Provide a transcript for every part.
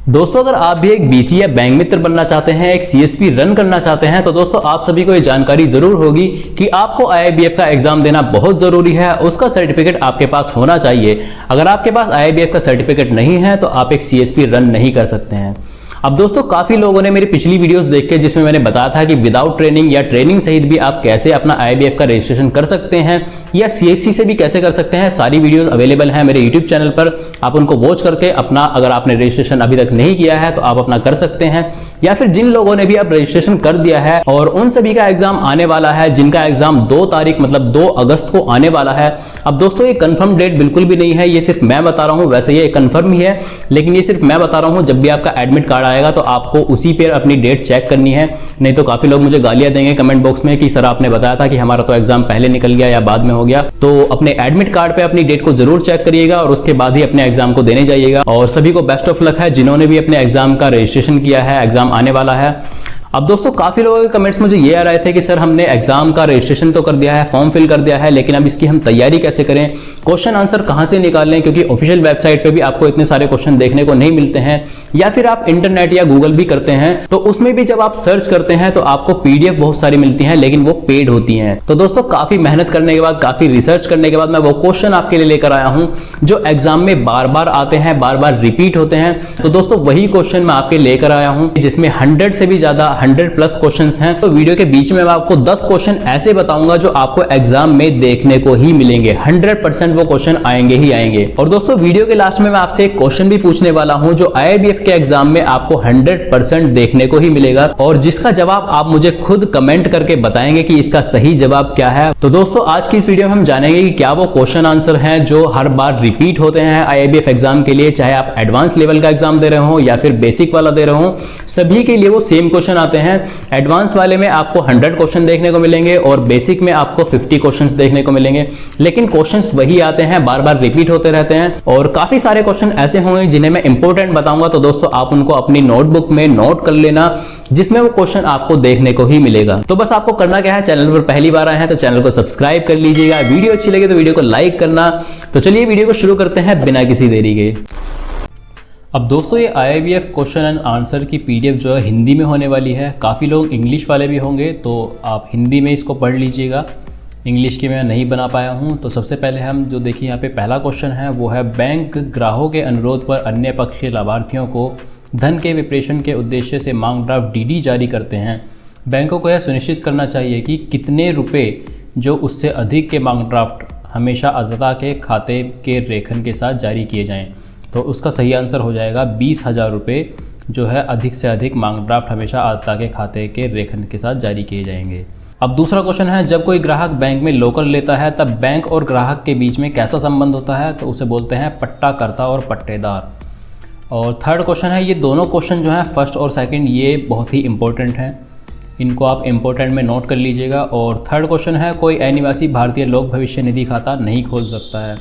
दोस्तों अगर आप भी एक बीसी या बैंक मित्र बनना चाहते हैं, एक सीएसपी रन करना चाहते हैं, तो दोस्तों आप सभी को ये जानकारी जरूर होगी कि आपको आईआईबीएफ का एग्जाम देना बहुत जरूरी है। उसका सर्टिफिकेट आपके पास होना चाहिए। अगर आपके पास आईआईबीएफ का सर्टिफिकेट नहीं है तो आप एक सीएसपी रन नहीं कर सकते हैं। अब दोस्तों काफी लोगों ने मेरी पिछली वीडियोस देख के, जिसमें मैंने बताया था कि विदाउट ट्रेनिंग या ट्रेनिंग सहित भी आप कैसे अपना आईआईबीएफ का रजिस्ट्रेशन कर सकते हैं या सीएससी से भी कैसे कर सकते हैं, सारी वीडियोस अवेलेबल हैं मेरे यूट्यूब चैनल पर। आप उनको वॉच करके अपना, अगर आपने रजिस्ट्रेशन अभी तक नहीं किया है तो आप अपना कर सकते हैं, या फिर जिन लोगों ने भी अब रजिस्ट्रेशन कर दिया है और उन सभी का एग्जाम आने वाला है, जिनका एग्जाम 2 तारीख मतलब 2 अगस्त को आने वाला है। अब दोस्तों ये कंफर्म डेट बिल्कुल भी नहीं है, ये सिर्फ मैं बता रहा हूं। वैसे ये कंफर्म ही है, लेकिन ये सिर्फ मैं बता रहा हूं। जब भी आपका एडमिट कार्ड आएगा तो आपको उसी पर अपनी डेट चेक करनी है, नहीं तो काफी लोग मुझे गालियां देंगे कमेंट बॉक्स में कि सर आपने बताया था कि हमारा तो एग्जाम पहले निकल गया या बाद में हो गया। तो अपने एडमिट कार्ड पे अपनी डेट को जरूर चेक करिएगा और उसके बाद ही अपने एग्जाम को देने जाइएगा। और सभी को बेस्ट ऑफ लक है जिन्होंने भी अपने एग्जाम का रजिस्ट्रेशन किया है, एग्जाम आने वाला है। अब दोस्तों काफी लोगों के कमेंट्स मुझे ये आ रहे थे कि सर हमने एग्जाम का रजिस्ट्रेशन तो कर दिया है, फॉर्म फिल कर दिया है, लेकिन अब इसकी हम तैयारी कैसे करें, क्वेश्चन आंसर कहां से निकालें, क्योंकि ऑफिशियल वेबसाइट पे भी आपको इतने सारे क्वेश्चन देखने को नहीं मिलते हैं, या फिर आप इंटरनेट या गूगल भी करते हैं तो उसमें भी जब आप सर्च करते हैं तो आपको पीडीएफ बहुत सारी मिलती है, लेकिन वो पेड होती है। तो दोस्तों काफी मेहनत करने के बाद, काफी रिसर्च करने के बाद मैं वो क्वेश्चन आपके लिए लेकर आया हूं जो एग्जाम में बार बार आते हैं, बार बार रिपीट होते हैं। तो दोस्तों वही क्वेश्चन मैं आपके लेकर आया हूं जिसमें 100 से भी ज्यादा 100+ क्वेश्चन हैं। तो वीडियो के बीच में मैं आपको 10 क्वेश्चन ऐसे बताऊंगा जो आपको एग्जाम में देखने को ही मिलेंगे। 100% वो क्वेश्चन आएंगे ही आएंगे। और दोस्तों वीडियो के लास्ट में मैं आपसे एक क्वेश्चन भी पूछने वाला हूं जो आईआईबीएफ के एग्जाम में आपको 100% देखने को ही मिलेगा, और जिसका जवाब आप मुझे खुद कमेंट करके बताएंगे कि इसका सही जवाब क्या है। तो दोस्तों आज की इस वीडियो में हम जानेंगे कि क्या वो क्वेश्चन आंसर हैं जो हर बार रिपीट होते हैं आईआईबीएफ एग्जाम के लिए, चाहे आप एडवांस लेवल का एग्जाम दे रहे हो या फिर बेसिक वाला दे रहे हो, सभी के लिए वो सेम क्वेश्चन आते हैं। एडवांस वाले में आपको 100 क्वेश्चन देखने को मिलेंगे और बेसिक में आपको 50 क्वेश्चंस देखने को मिलेंगे, लेकिन क्वेश्चंस वही आते हैं, बार बार रिपीट होते रहते हैं। और काफी सारे क्वेश्चन ऐसे होंगे जिन्हें मैं इंपॉर्टेंट बताऊंगा, तो दोस्तों आप उनको अपनी नोटबुक में नोट कर लेना, जिसमें वो क्वेश्चन आपको देखने को ही मिलेगा। तो बस आपको करना क्या है, चैनल पर पहली बार आए हैं तो चैनल को सब्सक्राइब कर लीजिएगा, वीडियो अच्छी लगे तो वीडियो को लाइक करना। तो चलिए वीडियो को शुरू करते हैं बिना किसी देरी के। अब दोस्तों ये आईआईबीएफ क्वेश्चन एंड आंसर की पीडीएफ जो है हिंदी में होने वाली है। काफ़ी लोग इंग्लिश वाले भी होंगे तो आप हिंदी में इसको पढ़ लीजिएगा, इंग्लिश की मैं नहीं बना पाया हूँ। तो सबसे पहले हम जो देखिए यहाँ पे पहला क्वेश्चन है वो है, बैंक ग्राहकों के अनुरोध पर अन्य पक्ष के लाभार्थियों को धन के विप्रेषण के उद्देश्य से मांग ड्राफ्ट डीडी जारी करते हैं। बैंकों को यह सुनिश्चित करना चाहिए कि कितने रुपये जो उससे अधिक के मांग ड्राफ्ट हमेशा अदाता के खाते के रेखन के साथ जारी किए जाएँ। तो उसका सही आंसर हो जाएगा 20,000 रुपये जो है अधिक से अधिक मांग ड्राफ्ट हमेशा अदाता के खाते के रेखन के साथ जारी किए जाएंगे। अब दूसरा क्वेश्चन है, जब कोई ग्राहक बैंक में लोकल लेता है तब बैंक और ग्राहक के बीच में कैसा संबंध होता है, तो उसे बोलते हैं पट्टाकर्ता और पट्टेदार। और थर्ड क्वेश्चन है, ये दोनों क्वेश्चन जो हैं फर्स्ट और सेकेंड ये बहुत ही इंपॉर्टेंट हैं, इनको आप इंपॉर्टेंट में नोट कर लीजिएगा। और थर्ड क्वेश्चन है, कोई अनिवासी भारतीय लोक भविष्य निधि खाता नहीं खोल सकता है,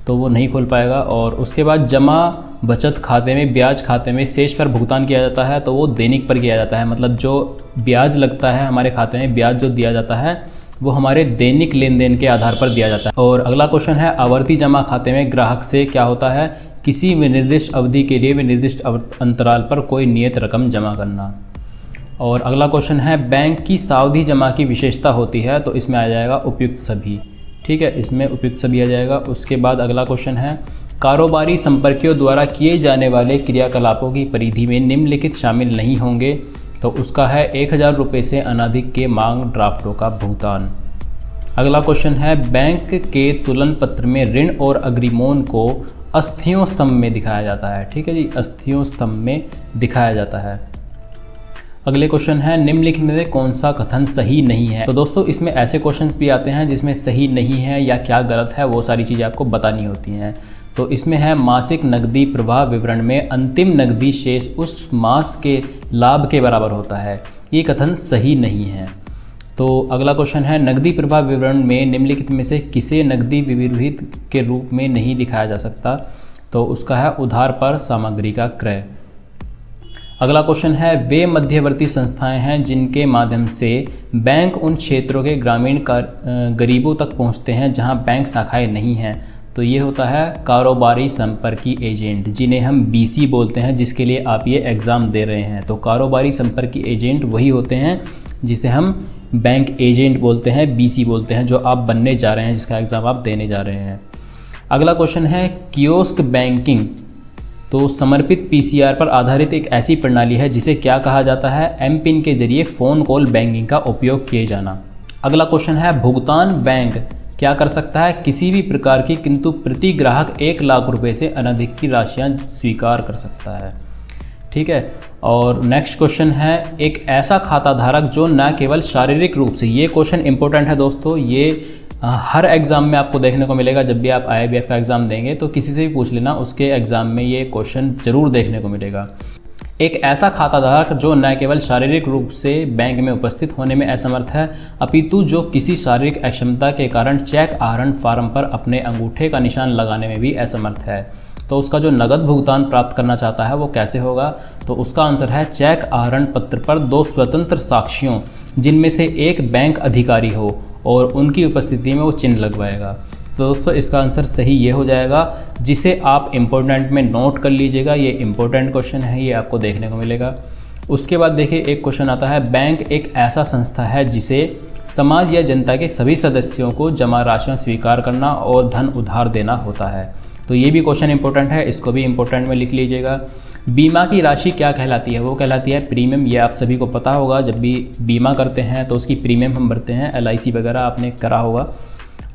तो वो नहीं खोल पाएगा। और उसके बाद जमा बचत खाते में ब्याज खाते में शेष पर भुगतान किया जाता है, तो वो दैनिक पर किया जाता है, मतलब जो ब्याज लगता है हमारे खाते में, ब्याज जो दिया जाता है वो हमारे दैनिक लेन देन के आधार पर दिया जाता है। और अगला क्वेश्चन है, आवर्ती जमा खाते में ग्राहक से क्या होता है, किसी निर्दिष्ट अवधि के लिए निर्दिष्ट अंतराल पर कोई नियत रकम जमा करना। और अगला क्वेश्चन है, बैंक की सावधि जमा की विशेषता होती है, तो इसमें आ जाएगा उपयुक्त सभी। ठीक है, इसमें उपयुक्त सभी आ जाएगा। उसके बाद अगला क्वेश्चन है, कारोबारी संपर्कियों द्वारा किए जाने वाले क्रियाकलापों की परिधि में निम्नलिखित शामिल नहीं होंगे, तो उसका है 1,000 रुपये से अनधिक के मांग ड्राफ्टों का भुगतान। अगला क्वेश्चन है, बैंक के तुलन पत्र में ऋण और अग्रिमों को अस्थियों स्तंभ में दिखाया जाता है। ठीक है जी, अस्थियों स्तंभ में दिखाया जाता है। अगले क्वेश्चन है, निम्नलिखित में से कौन सा कथन सही नहीं है। तो दोस्तों इसमें ऐसे क्वेश्चंस भी आते हैं जिसमें सही नहीं है या क्या गलत है वो सारी चीज़ें आपको बतानी होती हैं। तो इसमें है, मासिक नकदी प्रवाह विवरण में अंतिम नकदी शेष उस मास के लाभ के बराबर होता है, ये कथन सही नहीं है। तो अगला क्वेश्चन है, नकदी प्रवाह विवरण में निम्नलिखित में से किसे नकदी विविध के रूप में नहीं दिखाया जा सकता, तो उसका है उधार पर सामग्री का क्रय। अगला क्वेश्चन है, वे मध्यवर्ती संस्थाएं हैं जिनके माध्यम से बैंक उन क्षेत्रों के ग्रामीण गरीबों तक पहुंचते हैं जहां बैंक शाखाएं नहीं हैं, तो ये होता है कारोबारी संपर्की एजेंट, जिन्हें हम बीसी बोलते हैं, जिसके लिए आप ये एग्ज़ाम दे रहे हैं। तो कारोबारी संपर्की एजेंट वही होते हैं जिसे हम बैंक एजेंट बोलते हैं, बीसी बोलते हैं, जो आप बनने जा रहे हैं, जिसका एग्ज़ाम आप देने जा रहे हैं। अगला क्वेश्चन है कियोस्क बैंकिंग। तो समर्पित पीसीआर पर आधारित एक ऐसी प्रणाली है जिसे क्या कहा जाता है? एम पिन के जरिए फ़ोन कॉल बैंकिंग का उपयोग किए जाना। अगला क्वेश्चन है भुगतान बैंक क्या कर सकता है? किसी भी प्रकार की किंतु प्रति ग्राहक 1 लाख रुपए से अनधिक की राशियाँ स्वीकार कर सकता है। ठीक है। और नेक्स्ट क्वेश्चन है एक ऐसा खाता धारक जो न केवल शारीरिक रूप से, ये क्वेश्चन इंपॉर्टेंट है दोस्तों, ये हर एग्ज़ाम में आपको देखने को मिलेगा। जब भी आप IIBF का एग्ज़ाम देंगे तो किसी से भी पूछ लेना, उसके एग्ज़ाम में ये क्वेश्चन ज़रूर देखने को मिलेगा। एक ऐसा खाताधारक जो न केवल शारीरिक रूप से बैंक में उपस्थित होने में असमर्थ है, अपितु जो किसी शारीरिक अक्षमता के कारण चेक आहरण फार्म पर अपने अंगूठे का निशान लगाने में भी असमर्थ है, तो उसका जो नगद भुगतान प्राप्त करना चाहता है वो कैसे होगा? तो उसका आंसर है चेक आहरण पत्र पर 2 स्वतंत्र साक्षियों, जिनमें से एक बैंक अधिकारी हो और उनकी उपस्थिति में वो चिन्ह लगवाएगा। तो दोस्तों इसका आंसर सही ये हो जाएगा, जिसे आप इम्पोर्टेंट में नोट कर लीजिएगा। ये इम्पोर्टेंट क्वेश्चन है, ये आपको देखने को मिलेगा। उसके बाद देखिए एक क्वेश्चन आता है बैंक एक ऐसा संस्था है जिसे समाज या जनता के सभी सदस्यों को जमा राशियाँ स्वीकार करना और धन उधार देना होता है। तो ये भी क्वेश्चन इंपॉर्टेंट है, इसको भी इंपॉर्टेंट में लिख लीजिएगा। बीमा की राशि क्या कहलाती है? वो कहलाती है प्रीमियम। ये आप सभी को पता होगा, जब भी बीमा करते हैं तो उसकी प्रीमियम हम भरते हैं, LIC वगैरह आपने करा होगा।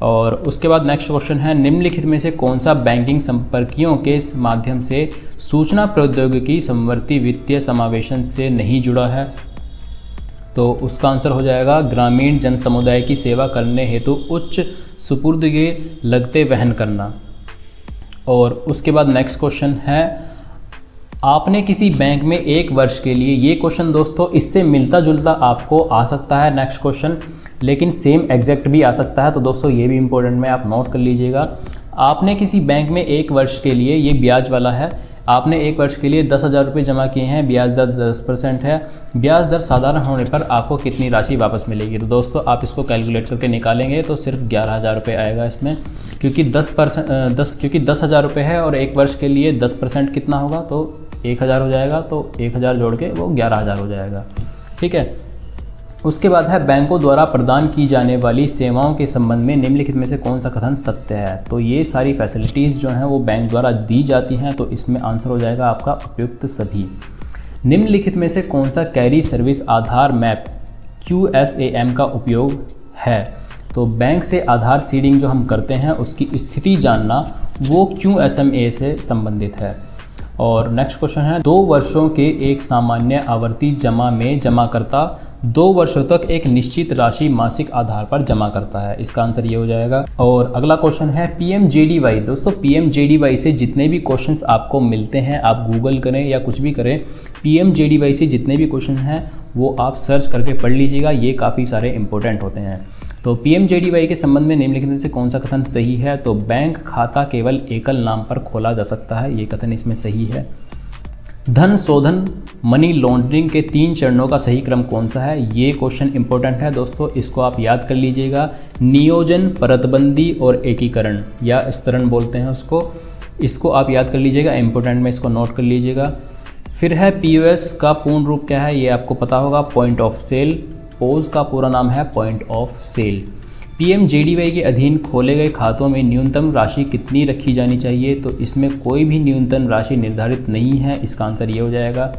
और उसके बाद नेक्स्ट क्वेश्चन है निम्नलिखित में से कौन सा बैंकिंग संपर्कियों के माध्यम से सूचना प्रौद्योगिकी समवर्ती वित्तीय समावेशन से नहीं जुड़ा है? तो उसका आंसर हो जाएगा ग्रामीण जन समुदाय की सेवा करने हेतु उच्च सुपुर्दगी लगते वहन करना। और उसके बाद नेक्स्ट क्वेश्चन है आपने किसी बैंक में 1 वर्ष के लिए, ये क्वेश्चन दोस्तों इससे मिलता जुलता आपको आ सकता है नेक्स्ट क्वेश्चन, लेकिन सेम एग्जैक्ट भी आ सकता है। तो दोस्तों ये भी इंपॉर्टेंट में आप नोट कर लीजिएगा। आपने किसी बैंक में 1 वर्ष के लिए, ये ब्याज वाला है, आपने 1 वर्ष के लिए 10,000 रुपये जमा किए हैं, ब्याज दर 10% है, ब्याज दर साधारण होने पर आपको कितनी राशि वापस मिलेगी? तो दोस्तों आप इसको कैलकुलेट करके निकालेंगे तो सिर्फ 11,000 रुपये आएगा इसमें, क्योंकि 10,000 रुपये है और 1 वर्ष के लिए 10% कितना होगा? तो 1,000 हो जाएगा। तो 1,000 जोड़ के वो 11,000 हो जाएगा। ठीक है। उसके बाद है बैंकों द्वारा प्रदान की जाने वाली सेवाओं के संबंध में निम्नलिखित में से कौन सा कथन सत्य है? तो ये सारी फैसिलिटीज़ जो हैं वो बैंक द्वारा दी जाती हैं, तो इसमें आंसर हो जाएगा आपका उपयुक्त सभी। निम्नलिखित में से कौन सा कैरी सर्विस आधार मैप QSAM का उपयोग है? तो बैंक से आधार सीडिंग जो हम करते हैं उसकी स्थिति जानना वो QSMA से संबंधित है। और नेक्स्ट क्वेश्चन है 2 वर्षों के एक सामान्य आवर्ती जमा में जमाकर्ता 2 वर्षों तक एक निश्चित राशि मासिक आधार पर जमा करता है। इसका आंसर ये हो जाएगा। और अगला क्वेश्चन है PMJDY। दोस्तों PMJDY से जितने भी क्वेश्चंस आपको मिलते हैं, आप गूगल करें या कुछ भी करें, PMJDY से जितने भी क्वेश्चन हैं वो आप सर्च करके पढ़ लीजिएगा, ये काफ़ी सारे इंपॉर्टेंट होते हैं। तो PMJDY के संबंध में निम्नलिखित में से कौन सा कथन सही है? तो बैंक खाता केवल एकल नाम पर खोला जा सकता है, ये कथन इसमें सही है। धन शोधन मनी लॉन्ड्रिंग के 3 चरणों का सही क्रम कौन सा है? ये क्वेश्चन इंपॉर्टेंट है दोस्तों, इसको आप याद कर लीजिएगा। नियोजन, परतबंदी और एकीकरण या स्तरण बोलते हैं उसको, इसको आप याद कर लीजिएगा, इंपॉर्टेंट में इसको नोट कर लीजिएगा। फिर है POS का पूर्ण रूप क्या है? ये आपको पता होगा, पॉइंट ऑफ सेल। POS का पूरा नाम है पॉइंट ऑफ सेल। PMJDY के अधीन खोले गए खातों में न्यूनतम राशि कितनी रखी जानी चाहिए? तो इसमें कोई भी न्यूनतम राशि निर्धारित नहीं है, इसका आंसर ये हो जाएगा।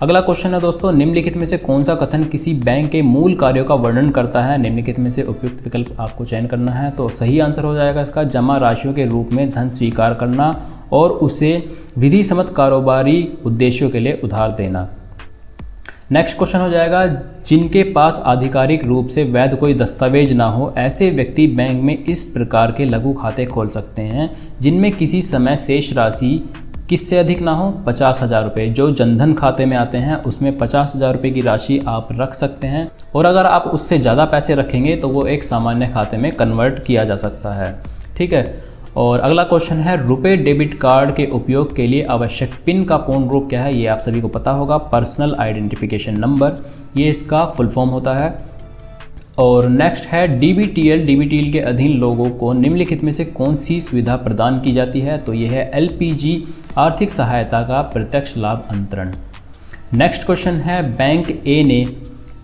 अगला क्वेश्चन है दोस्तों निम्नलिखित में से कौन सा कथन किसी बैंक के मूल कार्यों का वर्णन करता है? निम्नलिखित में से उपयुक्त विकल्प आपको चयन करना है। तो सही आंसर हो जाएगा इसका जमा राशियों के रूप में धन स्वीकार करना और उसे विधि सम्मत कारोबारी उद्देश्यों के लिए उधार देना। नेक्स्ट क्वेश्चन हो जाएगा जिनके पास आधिकारिक रूप से वैध कोई दस्तावेज ना हो, ऐसे व्यक्ति बैंक में इस प्रकार के लघु खाते खोल सकते हैं जिनमें किसी समय शेष राशि किससे अधिक ना हो? 50,000 रुपये। जो जनधन खाते में आते हैं उसमें 50,000 रुपये की राशि आप रख सकते हैं, और अगर आप उससे ज़्यादा पैसे रखेंगे तो वो एक सामान्य खाते में कन्वर्ट किया जा सकता है। ठीक है। और अगला क्वेश्चन है रुपए डेबिट कार्ड के उपयोग के लिए आवश्यक पिन का पूर्ण रूप क्या है? ये आप सभी को पता होगा, पर्सनल आइडेंटिफिकेशन नंबर, ये इसका फुल फॉर्म होता है। और नेक्स्ट है डीबीटीएल। डीबीटीएल के अधीन लोगों को निम्नलिखित में से कौन सी सुविधा प्रदान की जाती है? तो यह है एलपीजी आर्थिक सहायता का प्रत्यक्ष लाभ अंतरण। नेक्स्ट क्वेश्चन है बैंक ए ने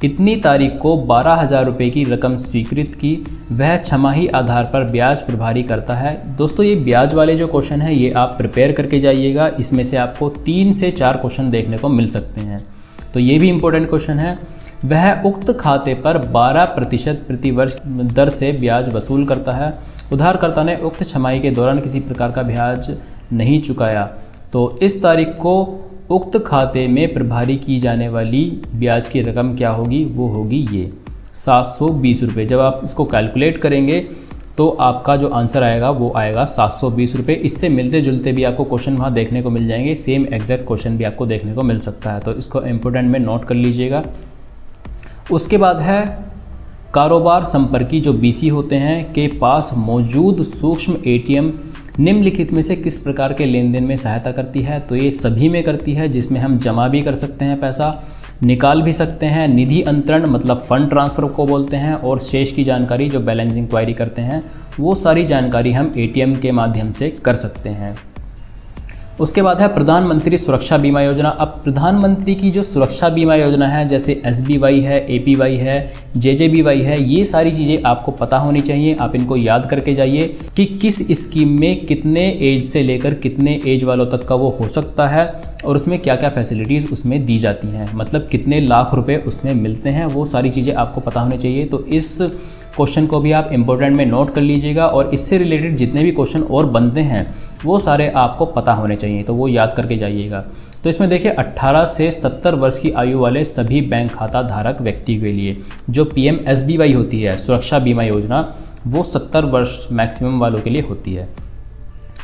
इतनी तारीख को 12,000 रुपये की रकम स्वीकृत की, वह छमाही आधार पर ब्याज प्रभारी करता है। दोस्तों ये ब्याज वाले जो क्वेश्चन है ये आप प्रिपेयर करके जाइएगा, इसमें से आपको 3 से 4 क्वेश्चन देखने को मिल सकते हैं, तो ये भी इंपॉर्टेंट क्वेश्चन है। वह उक्त खाते पर 12% प्रतिवर्ष दर से ब्याज वसूल करता है। उधारकर्ता ने उक्त छमाही के दौरान किसी प्रकार का ब्याज नहीं चुकाया, तो इस तारीख को उक्त खाते में प्रभारी की जाने वाली ब्याज की रकम क्या होगी? वो होगी ये 720 रुपये। जब आप इसको कैलकुलेट करेंगे तो आपका जो आंसर आएगा वो आएगा 720 रुपये। इससे मिलते जुलते भी आपको क्वेश्चन वहाँ देखने को मिल जाएंगे, सेम एग्जैक्ट क्वेश्चन भी आपको देखने को मिल सकता है, तो इसको इम्पोर्टेंट में नोट कर लीजिएगा। उसके बाद है कारोबार संपर्की जो बीसी होते हैं के पास मौजूद सूक्ष्म एटीएम निम्नलिखित में से किस प्रकार के लेन देन में सहायता करती है? तो ये सभी में करती है, जिसमें हम जमा भी कर सकते हैं, पैसा निकाल भी सकते हैं, निधि अंतरण मतलब फंड ट्रांसफ़र को बोलते हैं, और शेष की जानकारी जो बैलेंस इंक्वायरी करते हैं वो सारी जानकारी हम एटीएम के माध्यम से कर सकते हैं। उसके बाद है प्रधानमंत्री सुरक्षा बीमा योजना। अब प्रधानमंत्री की जो सुरक्षा बीमा योजना है, जैसे एसबीवाई है, एपीवाई है, जेजेबीवाई है, ये सारी चीज़ें आपको पता होनी चाहिए। आप इनको याद करके जाइए कि किस स्कीम में कितने एज से लेकर कितने एज वालों तक का वो हो सकता है और उसमें क्या क्या फैसिलिटीज़ उसमें दी जाती हैं, मतलब कितने लाख रुपए उसमें मिलते हैं, वो सारी चीज़ें आपको पता होनी चाहिए। तो इस क्वेश्चन को भी आप इम्पोर्टेंट में नोट कर लीजिएगा, और इससे रिलेटेड जितने भी क्वेश्चन और बनते हैं वो सारे आपको पता होने चाहिए, तो वो याद करके जाइएगा। तो इसमें देखिए 18 से 70 वर्ष की आयु वाले सभी बैंक खाता धारक व्यक्ति के लिए जो PMSBY होती है सुरक्षा बीमा योजना, वो 70 वर्ष मैक्सिमम वालों के लिए होती है।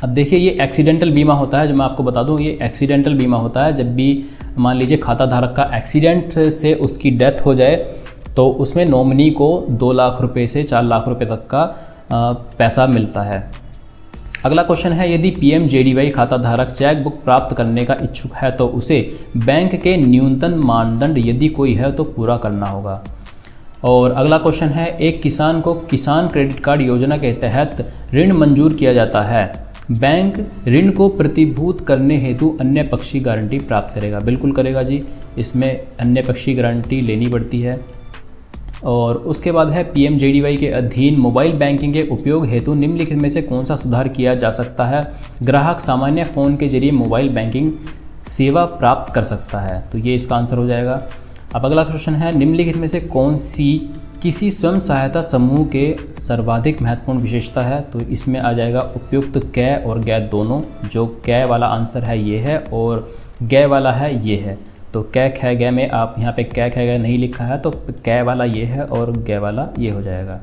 अब देखिए ये एक्सीडेंटल बीमा होता है, जो मैं आपको बता दूं, ये एक्सीडेंटल बीमा होता है। जब भी मान लीजिए खाता धारक का एक्सीडेंट से उसकी डेथ हो जाए तो उसमें नॉमिनी को 2 लाख रुपए से 4 लाख रुपए तक का पैसा मिलता है। अगला क्वेश्चन है यदि PMJDY खाता धारक चेक बुक प्राप्त करने का इच्छुक है तो उसे बैंक के न्यूनतम मानदंड यदि कोई है तो पूरा करना होगा। और अगला क्वेश्चन है एक किसान को किसान क्रेडिट कार्ड योजना के तहत ऋण मंजूर किया जाता है, बैंक ऋण को प्रतिभूत करने हेतु अन्य पक्षी गारंटी प्राप्त करेगा? बिल्कुल करेगा जी, इसमें अन्य पक्षी गारंटी लेनी पड़ती है। और उसके बाद है PMJDY के अधीन मोबाइल बैंकिंग के उपयोग हेतु निम्नलिखित में से कौन सा सुधार किया जा सकता है? ग्राहक सामान्य फ़ोन के जरिए मोबाइल बैंकिंग सेवा प्राप्त कर सकता है, तो ये इसका आंसर हो जाएगा। अब अगला क्वेश्चन है निम्नलिखित में से कौन सी किसी स्वयं सहायता समूह के सर्वाधिक महत्वपूर्ण विशेषता है? तो इसमें आ जाएगा उपयुक्त कै और गै दोनों। जो कै वाला आंसर है ये है और गै वाला है ये है, तो कै खै गै में आप यहाँ पे कै खै गै नहीं लिखा है, तो कै वाला ये है और गै वाला ये हो जाएगा।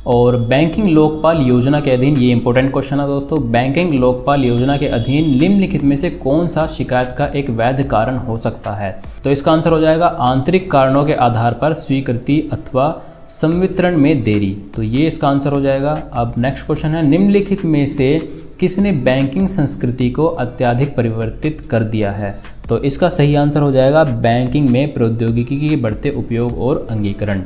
और बैंकिंग लोकपाल योजना के अधीन, ये इंपॉर्टेंट क्वेश्चन है दोस्तों, बैंकिंग लोकपाल योजना के अधीन निम्नलिखित में से कौन सा शिकायत का एक वैध कारण हो सकता है? तो इसका आंसर हो जाएगा आंतरिक कारणों के आधार पर स्वीकृति अथवा संवितरण में देरी, तो ये इसका आंसर हो जाएगा। अब नेक्स्ट क्वेश्चन है निम्नलिखित में से किसने बैंकिंग संस्कृति को अत्यधिक परिवर्तित कर दिया है? तो इसका सही आंसर हो जाएगा बैंकिंग में प्रौद्योगिकी के बढ़ते उपयोग और अंगीकरण।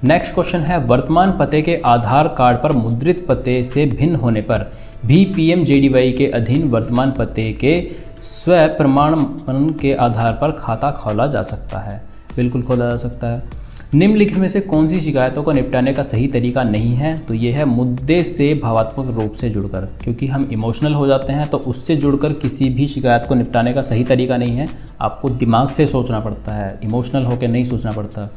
नेक्स्ट क्वेश्चन है वर्तमान पते के आधार कार्ड पर मुद्रित पते से भिन्न होने पर भी PMJDY के अधीन वर्तमान पते के स्व प्रमाणन के आधार पर खाता खोला जा सकता है? बिल्कुल खोला जा सकता है। निम्नलिखित में से कौन सी शिकायतों को निपटाने का सही तरीका नहीं है? तो ये है मुद्दे से भावात्मक रूप से जुड़कर, क्योंकि हम इमोशनल हो जाते हैं तो उससे जुड़कर किसी भी शिकायत को निपटाने का सही तरीका नहीं है। आपको दिमाग से सोचना पड़ता है, इमोशनल होकर नहीं सोचना पड़ता।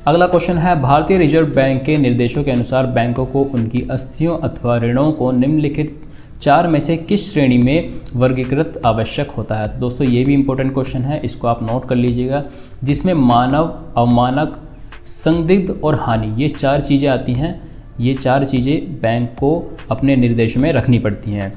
अगला क्वेश्चन है भारतीय रिजर्व बैंक के निर्देशों के अनुसार बैंकों को उनकी आस्तियों अथवा ऋणों को निम्नलिखित 4 में से किस श्रेणी में वर्गीकृत आवश्यक होता है? तो दोस्तों ये भी इंपॉर्टेंट क्वेश्चन है, इसको आप नोट कर लीजिएगा, जिसमें मानव, अवमानक, संदिग्ध और हानि, ये 4 चीज़ें आती हैं। ये 4 चीज़ें बैंक को अपने निर्देश में रखनी पड़ती हैं।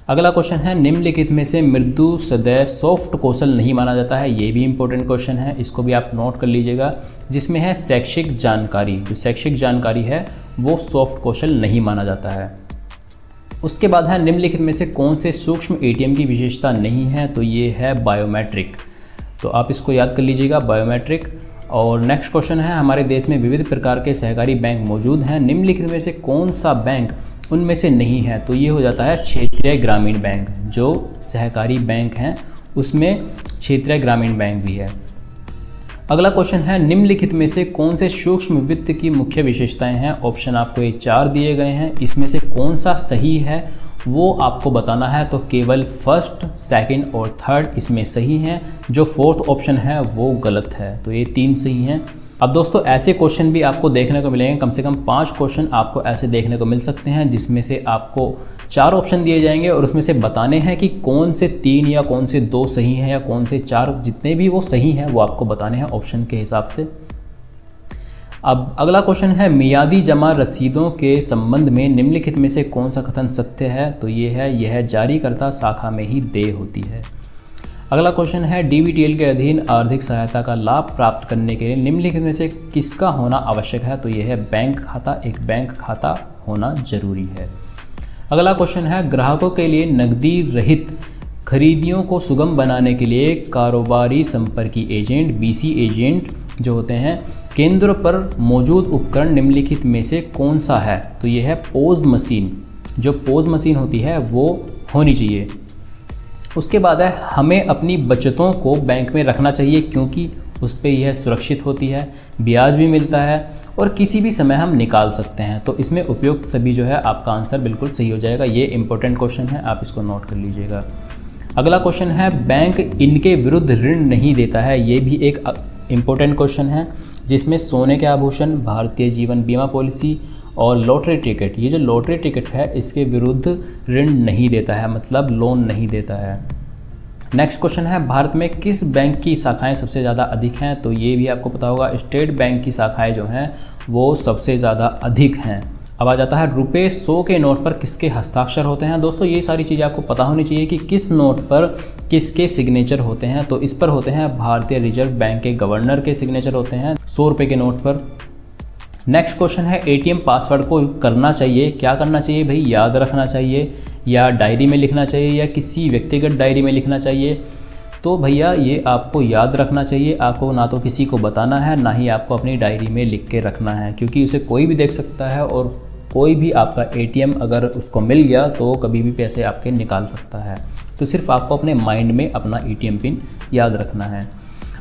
अगला क्वेश्चन है निम्नलिखित में से मृदु सदैव सॉफ्ट कौशल नहीं माना जाता है? ये भी इंपॉर्टेंट क्वेश्चन है, इसको भी आप नोट कर लीजिएगा, जिसमें है शैक्षिक जानकारी। जो शैक्षिक जानकारी है वो सॉफ्ट कौशल नहीं माना जाता है। उसके बाद है निम्नलिखित में से कौन से सूक्ष्म ATM की विशेषता नहीं है? तो ये है बायोमेट्रिक, तो आप इसको याद कर लीजिएगा बायोमेट्रिक। और नेक्स्ट क्वेश्चन है, हमारे देश में विविध प्रकार के सहकारी बैंक मौजूद हैं, निम्नलिखित में से कौन सा बैंक उनमें से नहीं है? तो ये हो जाता है क्षेत्रीय ग्रामीण बैंक। जो सहकारी बैंक हैं उसमें क्षेत्रीय ग्रामीण बैंक भी है। अगला क्वेश्चन है, निम्नलिखित में से कौन से सूक्ष्म वित्त की मुख्य विशेषताएं हैं? ऑप्शन आपको ये 4 दिए गए हैं, इसमें से कौन सा सही है वो आपको बताना है। तो केवल फर्स्ट, सेकंड और थर्ड इसमें सही हैं, जो फोर्थ ऑप्शन है वो गलत है। तो ये 3 सही हैं। अब दोस्तों ऐसे क्वेश्चन भी आपको देखने को मिलेंगे, कम से कम 5 क्वेश्चन आपको ऐसे देखने को मिल सकते हैं जिसमें से आपको 4 ऑप्शन दिए जाएंगे और उसमें से बताने हैं कि कौन से 3 या कौन से 2 सही हैं या कौन से 4, जितने भी वो सही हैं वो आपको बताने हैं ऑप्शन के हिसाब से। अब अगला क्वेश्चन है, मियादी जमा रसीदों के संबंध में निम्नलिखित में से कौन सा कथन सत्य है? तो ये है, यह जारीकर्ता शाखा में ही देय होती है। अगला क्वेश्चन है, डीबीटीएल के अधीन आर्थिक सहायता का लाभ प्राप्त करने के लिए निम्नलिखित में से किसका होना आवश्यक है? तो यह है बैंक खाता, एक बैंक खाता होना जरूरी है। अगला क्वेश्चन है, ग्राहकों के लिए नकदी रहित खरीदियों को सुगम बनाने के लिए कारोबारी संपर्की एजेंट, बीसी एजेंट जो होते हैं, केंद्र पर मौजूद उपकरण निम्नलिखित में से कौन सा है? तो यह है पोज मशीन। जो पोज मशीन होती है वो होनी चाहिए। उसके बाद है, हमें अपनी बचतों को बैंक में रखना चाहिए क्योंकि उस पर यह सुरक्षित होती है, ब्याज भी मिलता है और किसी भी समय हम निकाल सकते हैं। तो इसमें उपयुक्त सभी जो है आपका आंसर बिल्कुल सही हो जाएगा। ये इंपॉर्टेंट क्वेश्चन है, आप इसको नोट कर लीजिएगा। अगला क्वेश्चन है, बैंक इनके विरुद्ध ऋण नहीं देता है। ये भी एक इम्पोर्टेंट क्वेश्चन है जिसमें सोने के आभूषण, भारतीय जीवन बीमा पॉलिसी और लॉटरी टिकट, ये जो लॉटरी टिकट है इसके विरुद्ध ऋण नहीं देता है, मतलब लोन नहीं देता है। नेक्स्ट क्वेश्चन है, भारत में किस बैंक की शाखाएं सबसे ज़्यादा अधिक हैं? तो ये भी आपको पता होगा, स्टेट बैंक की शाखाएं जो हैं वो सबसे ज़्यादा अधिक हैं। अब आ जाता है, रुपये 100 के नोट पर किसके हस्ताक्षर होते हैं? दोस्तों ये सारी चीज़ें आपको पता होनी चाहिए कि किस नोट पर किसके सिग्नेचर होते हैं। तो इस पर होते हैं भारतीय रिजर्व बैंक के गवर्नर के सिग्नेचर होते हैं 100 रुपये के नोट पर। नेक्स्ट क्वेश्चन है, एटीएम पासवर्ड को करना चाहिए, क्या करना चाहिए भाई? याद रखना चाहिए या डायरी में लिखना चाहिए या किसी व्यक्तिगत डायरी में लिखना चाहिए? तो भैया ये आपको याद रखना चाहिए। आपको ना तो किसी को बताना है, ना ही आपको अपनी डायरी में लिख के रखना है, क्योंकि उसे कोई भी देख सकता है और कोई भी आपका एटीएम अगर उसको मिल गया तो कभी भी पैसे आपके निकाल सकता है। तो सिर्फ आपको अपने माइंड में अपना एटीएम पिन याद रखना है।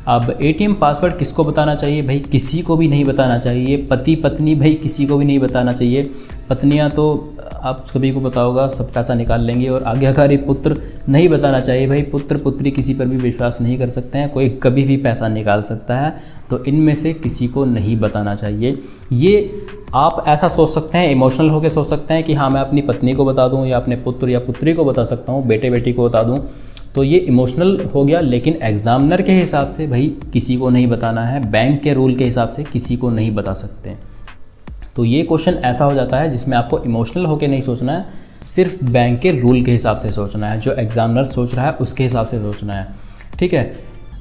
अब एटीएम पासवर्ड किसको बताना चाहिए भाई? किसी को भी नहीं बताना चाहिए। पति पत्नी भाई किसी को भी नहीं बताना चाहिए। पत्नियां तो आप सभी को पता होगा सब पैसा निकाल लेंगे, और आज्ञाकारी पुत्र नहीं बताना चाहिए भाई। पुत्र पुत्री किसी पर भी विश्वास नहीं कर सकते हैं, कोई कभी भी पैसा निकाल सकता है, तो इनमें से किसी को नहीं बताना चाहिए। ये आप ऐसा सोच सकते हैं, इमोशनल होकर सोच सकते हैं कि हाँ मैं अपनी पत्नी को बता दूँ या अपने पुत्र या पुत्री को बता सकता हूँ, बेटे बेटी को बता दूँ, तो ये इमोशनल हो गया। लेकिन एग्जामिनर के हिसाब से भाई किसी को नहीं बताना है, बैंक के रूल के हिसाब से किसी को नहीं बता सकते। तो ये क्वेश्चन ऐसा हो जाता है जिसमें आपको इमोशनल होकर नहीं सोचना है, सिर्फ बैंक के रूल के हिसाब से सोचना है, जो एग्जामिनर सोच रहा है उसके हिसाब से सोचना है। ठीक है।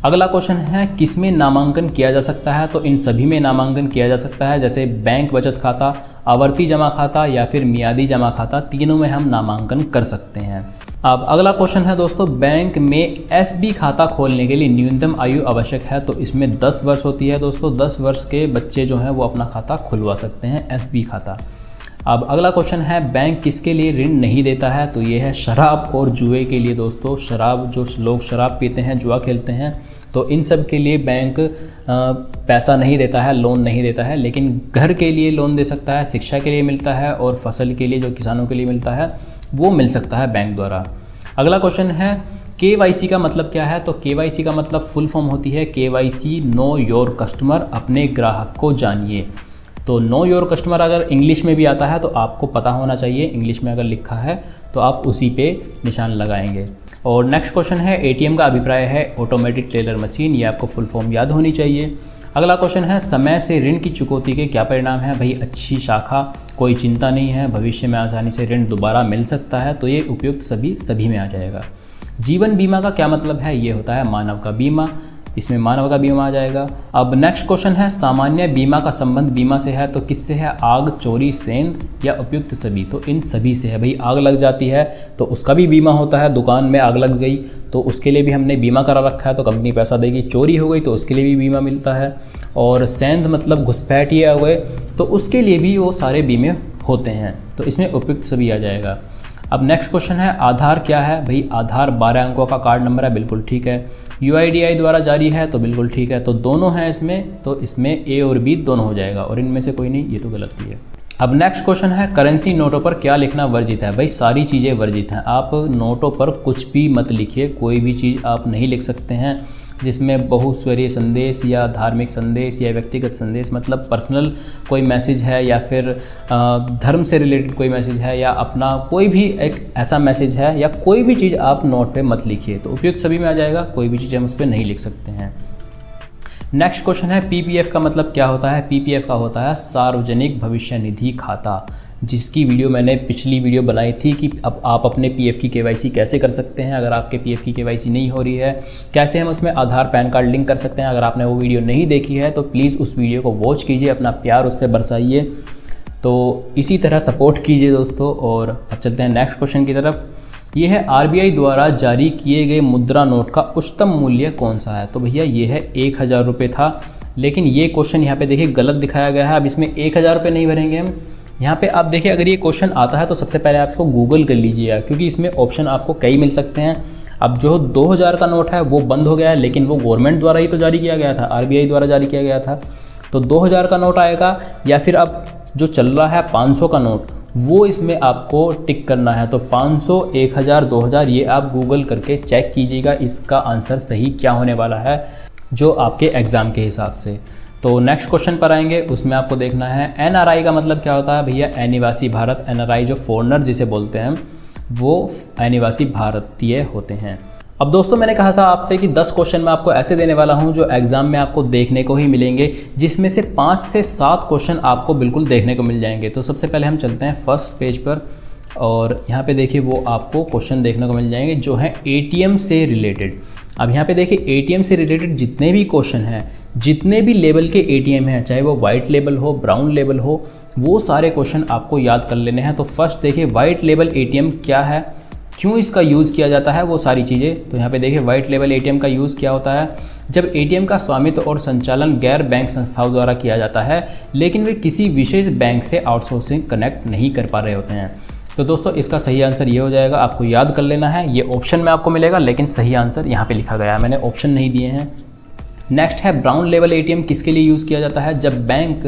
अगला क्वेश्चन है, किसमें नामांकन किया जा सकता है? तो इन सभी में नामांकन किया जा सकता है, जैसे बैंक बचत खाता, आवर्ती जमा खाता या फिर मियादी जमा खाता, तीनों में हम नामांकन कर सकते हैं। अब अगला क्वेश्चन है दोस्तों, बैंक में एसबी खाता खोलने के लिए न्यूनतम आयु आवश्यक है? तो इसमें 10 वर्ष होती है दोस्तों। 10 वर्ष के बच्चे जो हैं वो अपना खाता खुलवा सकते हैं, एसबी खाता। अब अगला क्वेश्चन है, बैंक किसके लिए ऋण नहीं देता है? तो ये है शराब और जुए के लिए दोस्तों। शराब, जो लोग शराब पीते हैं, जुआ खेलते हैं, तो इन सब के लिए बैंक पैसा नहीं देता है, लोन नहीं देता है। लेकिन घर के लिए लोन दे सकता है, शिक्षा के लिए मिलता है, और फसल के लिए जो किसानों के लिए मिलता है वो मिल सकता है बैंक द्वारा। अगला क्वेश्चन है, केवाईसी का मतलब क्या है? तो केवाईसी का मतलब फुल फॉर्म होती है केवाईसी, नो योर कस्टमर, अपने ग्राहक को जानिए। तो नो योर कस्टमर अगर इंग्लिश में भी आता है तो आपको पता होना चाहिए, इंग्लिश में अगर लिखा है तो आप उसी पे निशान लगाएंगे। और नेक्स्ट क्वेश्चन है, एटीएम का अभिप्राय है ऑटोमेटिक टेलर मशीन, ये आपको फुल फॉर्म याद होनी चाहिए। अगला क्वेश्चन है, समय से ऋण की चुकौती के क्या परिणाम है? भाई अच्छी शाखा, कोई चिंता नहीं है, भविष्य में आसानी से ऋण दोबारा मिल सकता है, तो ये उपयुक्त सभी में आ जाएगा। जीवन बीमा का क्या मतलब है? ये होता है मानव का बीमा, इसमें मानव का बीमा आ जाएगा। अब नेक्स्ट क्वेश्चन है, सामान्य बीमा का संबंध बीमा से है, तो किससे है? आग, चोरी, सेंध या उपयुक्त सभी? तो इन सभी से है। भाई आग लग जाती है तो उसका भी बीमा होता है, दुकान में आग लग गई तो उसके लिए भी हमने बीमा करा रखा है तो कंपनी पैसा देगी। चोरी हो गई तो उसके लिए भी बीमा मिलता है, और सेंध मतलब घुसपैठ या हुए, तो उसके लिए भी वो सारे बीमे होते हैं। तो इसमें उपयुक्त सभी आ जाएगा। अब नेक्स्ट क्वेश्चन है आधार क्या है। भाई आधार 12 अंकों का कार्ड नंबर है, बिल्कुल ठीक है। UIDAI द्वारा जारी है, तो बिल्कुल ठीक है। तो दोनों हैं इसमें, तो इसमें A और B दोनों हो जाएगा, और इनमें से कोई नहीं, ये तो गलत ही है। अब नेक्स्ट क्वेश्चन है करेंसी नोटों पर क्या लिखना वर्जित है। भाई सारी चीज़ें वर्जित हैं, आप नोटों पर कुछ भी मत लिखिए, कोई भी चीज़ आप नहीं लिख सकते हैं जिसमें बहुस्वरीय संदेश या धार्मिक संदेश या व्यक्तिगत संदेश, मतलब पर्सनल कोई मैसेज है या फिर धर्म से रिलेटेड कोई मैसेज है या अपना कोई भी एक ऐसा मैसेज है, या कोई भी चीज़ आप नोट पे मत लिखिए। तो उपयुक्त सभी में आ जाएगा, कोई भी चीज़ हम उस पर नहीं लिख सकते हैं। नेक्स्ट क्वेश्चन है PPF का मतलब क्या होता है। PPF का होता है सार्वजनिक भविष्य निधि खाता, जिसकी वीडियो मैंने पिछली वीडियो बनाई थी कि अब आप अपने PF की KYC कैसे कर सकते हैं अगर आपके PF की KYC नहीं हो रही है, कैसे हम उसमें आधार पैन कार्ड लिंक कर सकते हैं। अगर आपने वो वीडियो नहीं देखी है तो प्लीज़ उस वीडियो को वॉच कीजिए, अपना प्यार उस पर बरसाइए। तो इसी तरह सपोर्ट कीजिए दोस्तों। और अब चलते हैं नेक्स्ट क्वेश्चन की तरफ। ये है RBI द्वारा जारी किए गए मुद्रा नोट का उच्चतम मूल्य कौन सा है। तो भैया ये है 1000 रुपये था, लेकिन ये क्वेश्चन यहाँ पे देखिए गलत दिखाया गया है। अब इसमें 1000 रुपये नहीं भरेंगे हम। यहाँ पे आप देखिए अगर ये क्वेश्चन आता है तो सबसे पहले आप इसको गूगल कर लीजिएगा, क्योंकि इसमें ऑप्शन आपको कई मिल सकते हैं। अब जो 2000 का नोट है वो बंद हो गया है, लेकिन वो गवर्नमेंट द्वारा ही तो जारी किया गया था, RBI द्वारा जारी किया गया था। तो 2000 का नोट आएगा, या फिर अब जो चल रहा है 500 का नोट, वो इसमें आपको टिक करना है। तो 500, 1000, 2000 ये आप गूगल करके चेक कीजिएगा इसका आंसर सही क्या होने वाला है जो आपके एग्ज़ाम के हिसाब से। तो नेक्स्ट क्वेश्चन पर आएंगे, उसमें आपको देखना है NRI का मतलब क्या होता है। भैया अनिवासी भारत, NRI जो फॉरेनर जिसे बोलते हैं वो अनिवासी भारतीय होते हैं। अब दोस्तों मैंने कहा था आपसे कि 10 क्वेश्चन मैं आपको ऐसे देने वाला हूं जो एग्जाम में आपको देखने को ही मिलेंगे, जिसमें से 5 से 7 क्वेश्चन आपको बिल्कुल देखने को मिल जाएंगे। तो सबसे पहले हम चलते हैं फर्स्ट पेज पर, और यहाँ पे देखिए वो आपको क्वेश्चन देखने को मिल जाएंगे जो है ATM से रिलेटेड। अब यहाँ पे देखिए ATM से रिलेटेड जितने भी क्वेश्चन हैं, जितने भी लेवल के ATM हैं, चाहे वो वाइट लेवल हो, ब्राउन लेवल हो, वो सारे क्वेश्चन आपको याद कर लेने हैं। तो फर्स्ट देखिए वाइट लेवल ATM क्या है, क्यों इसका यूज़ किया जाता है, वो सारी चीज़ें। तो यहाँ पे देखिए वाइट लेवल ATM का यूज़ क्या होता है, जब ATM का स्वामित्व और संचालन गैर बैंक संस्थाओं द्वारा किया जाता है, लेकिन वे किसी विशेष बैंक से आउटसोर्सिंग कनेक्ट नहीं कर पा रहे होते हैं। तो दोस्तों इसका सही आंसर ये हो जाएगा, आपको याद कर लेना है। ये ऑप्शन में आपको मिलेगा, लेकिन सही आंसर यहाँ पे लिखा गया है, मैंने ऑप्शन नहीं दिए हैं। नेक्स्ट है ब्राउन लेवल ATM किसके लिए यूज़ किया जाता है, जब बैंक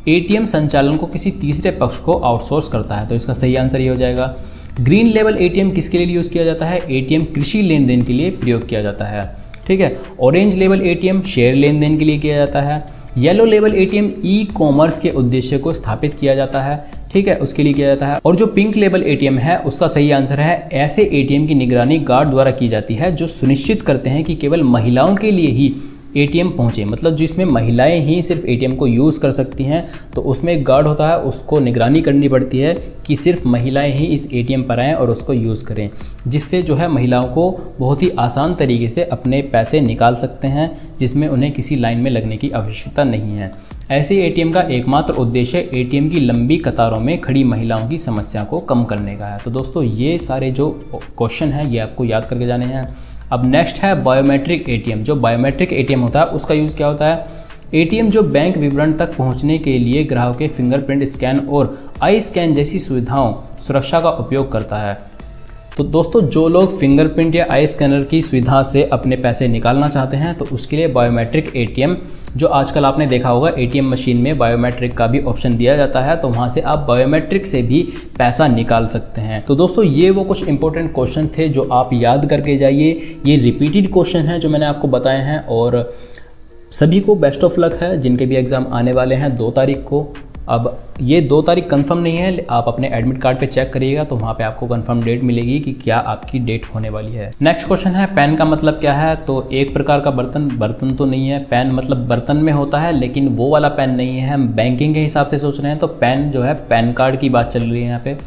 ATM संचालन को किसी तीसरे पक्ष को आउटसोर्स करता है। तो इसका सही आंसर ये हो जाएगा। ग्रीन लेवल ATM किसके लिए यूज़ किया जाता है, ATM कृषि लेन देन के लिए प्रयोग किया जाता है, ठीक है। ऑरेंज लेवल ATM शेयर लेन देन के लिए किया जाता है। येलो लेवल ATM ई-कॉमर्स के उद्देश्य को स्थापित किया जाता है, ठीक है, उसके लिए किया जाता है। और जो पिंक लेवल ATM है उसका सही आंसर है ऐसे ATM की निगरानी गार्ड द्वारा की जाती है जो सुनिश्चित करते हैं कि केवल महिलाओं के लिए ही ATM पहुँचे, मतलब जिसमें महिलाएं ही सिर्फ ATM को यूज़ कर सकती हैं। तो उसमें एक गार्ड होता है, उसको निगरानी करनी पड़ती है कि सिर्फ महिलाएं ही इस ATM पर आएँ और उसको यूज़ करें, जिससे जो है महिलाओं को बहुत ही आसान तरीके से अपने पैसे निकाल सकते हैं, जिसमें उन्हें किसी लाइन में लगने की आवश्यकता नहीं है। ऐसे ATM का एकमात्र उद्देश्य ATM की लंबी कतारों में खड़ी महिलाओं की समस्या को कम करने का है। तो दोस्तों ये सारे जो क्वेश्चन हैं ये आपको याद करके जाने हैं। अब नेक्स्ट है बायोमेट्रिक ATM। जो बायोमेट्रिक ATM होता है उसका यूज़ क्या होता है, ATM जो बैंक विवरण तक पहुंचने के लिए ग्राहक के फिंगरप्रिंट स्कैन और आई स्कैन जैसी सुविधाओं सुरक्षा का उपयोग करता है। तो दोस्तों जो लोग फिंगरप्रिंट या आई स्कैनर की सुविधा से अपने पैसे निकालना चाहते हैं तो उसके लिए बायोमेट्रिक ATM, जो आजकल आपने देखा होगा ATM मशीन में बायोमेट्रिक का भी ऑप्शन दिया जाता है, तो वहाँ से आप बायोमेट्रिक से भी पैसा निकाल सकते हैं। तो दोस्तों ये वो कुछ इंपॉर्टेंट क्वेश्चन थे जो आप याद करके जाइए। ये रिपीटेड क्वेश्चन हैं जो मैंने आपको बताए हैं, और सभी को बेस्ट ऑफ लक है जिनके भी एग्ज़ाम आने वाले हैं 2 तारीख को। अब ये 2 तारीख कंफर्म नहीं है, आप अपने एडमिट कार्ड पे चेक करिएगा तो वहाँ पे आपको कंफर्म डेट मिलेगी कि क्या आपकी डेट होने वाली है। नेक्स्ट क्वेश्चन है पैन का मतलब क्या है। तो एक प्रकार का बर्तन तो नहीं है, पैन मतलब बर्तन में होता है, लेकिन वो वाला पैन नहीं है। हम बैंकिंग के हिसाब से सोच रहे हैं तो पैन जो है पैन कार्ड की बात चल रही है यहाँ पे।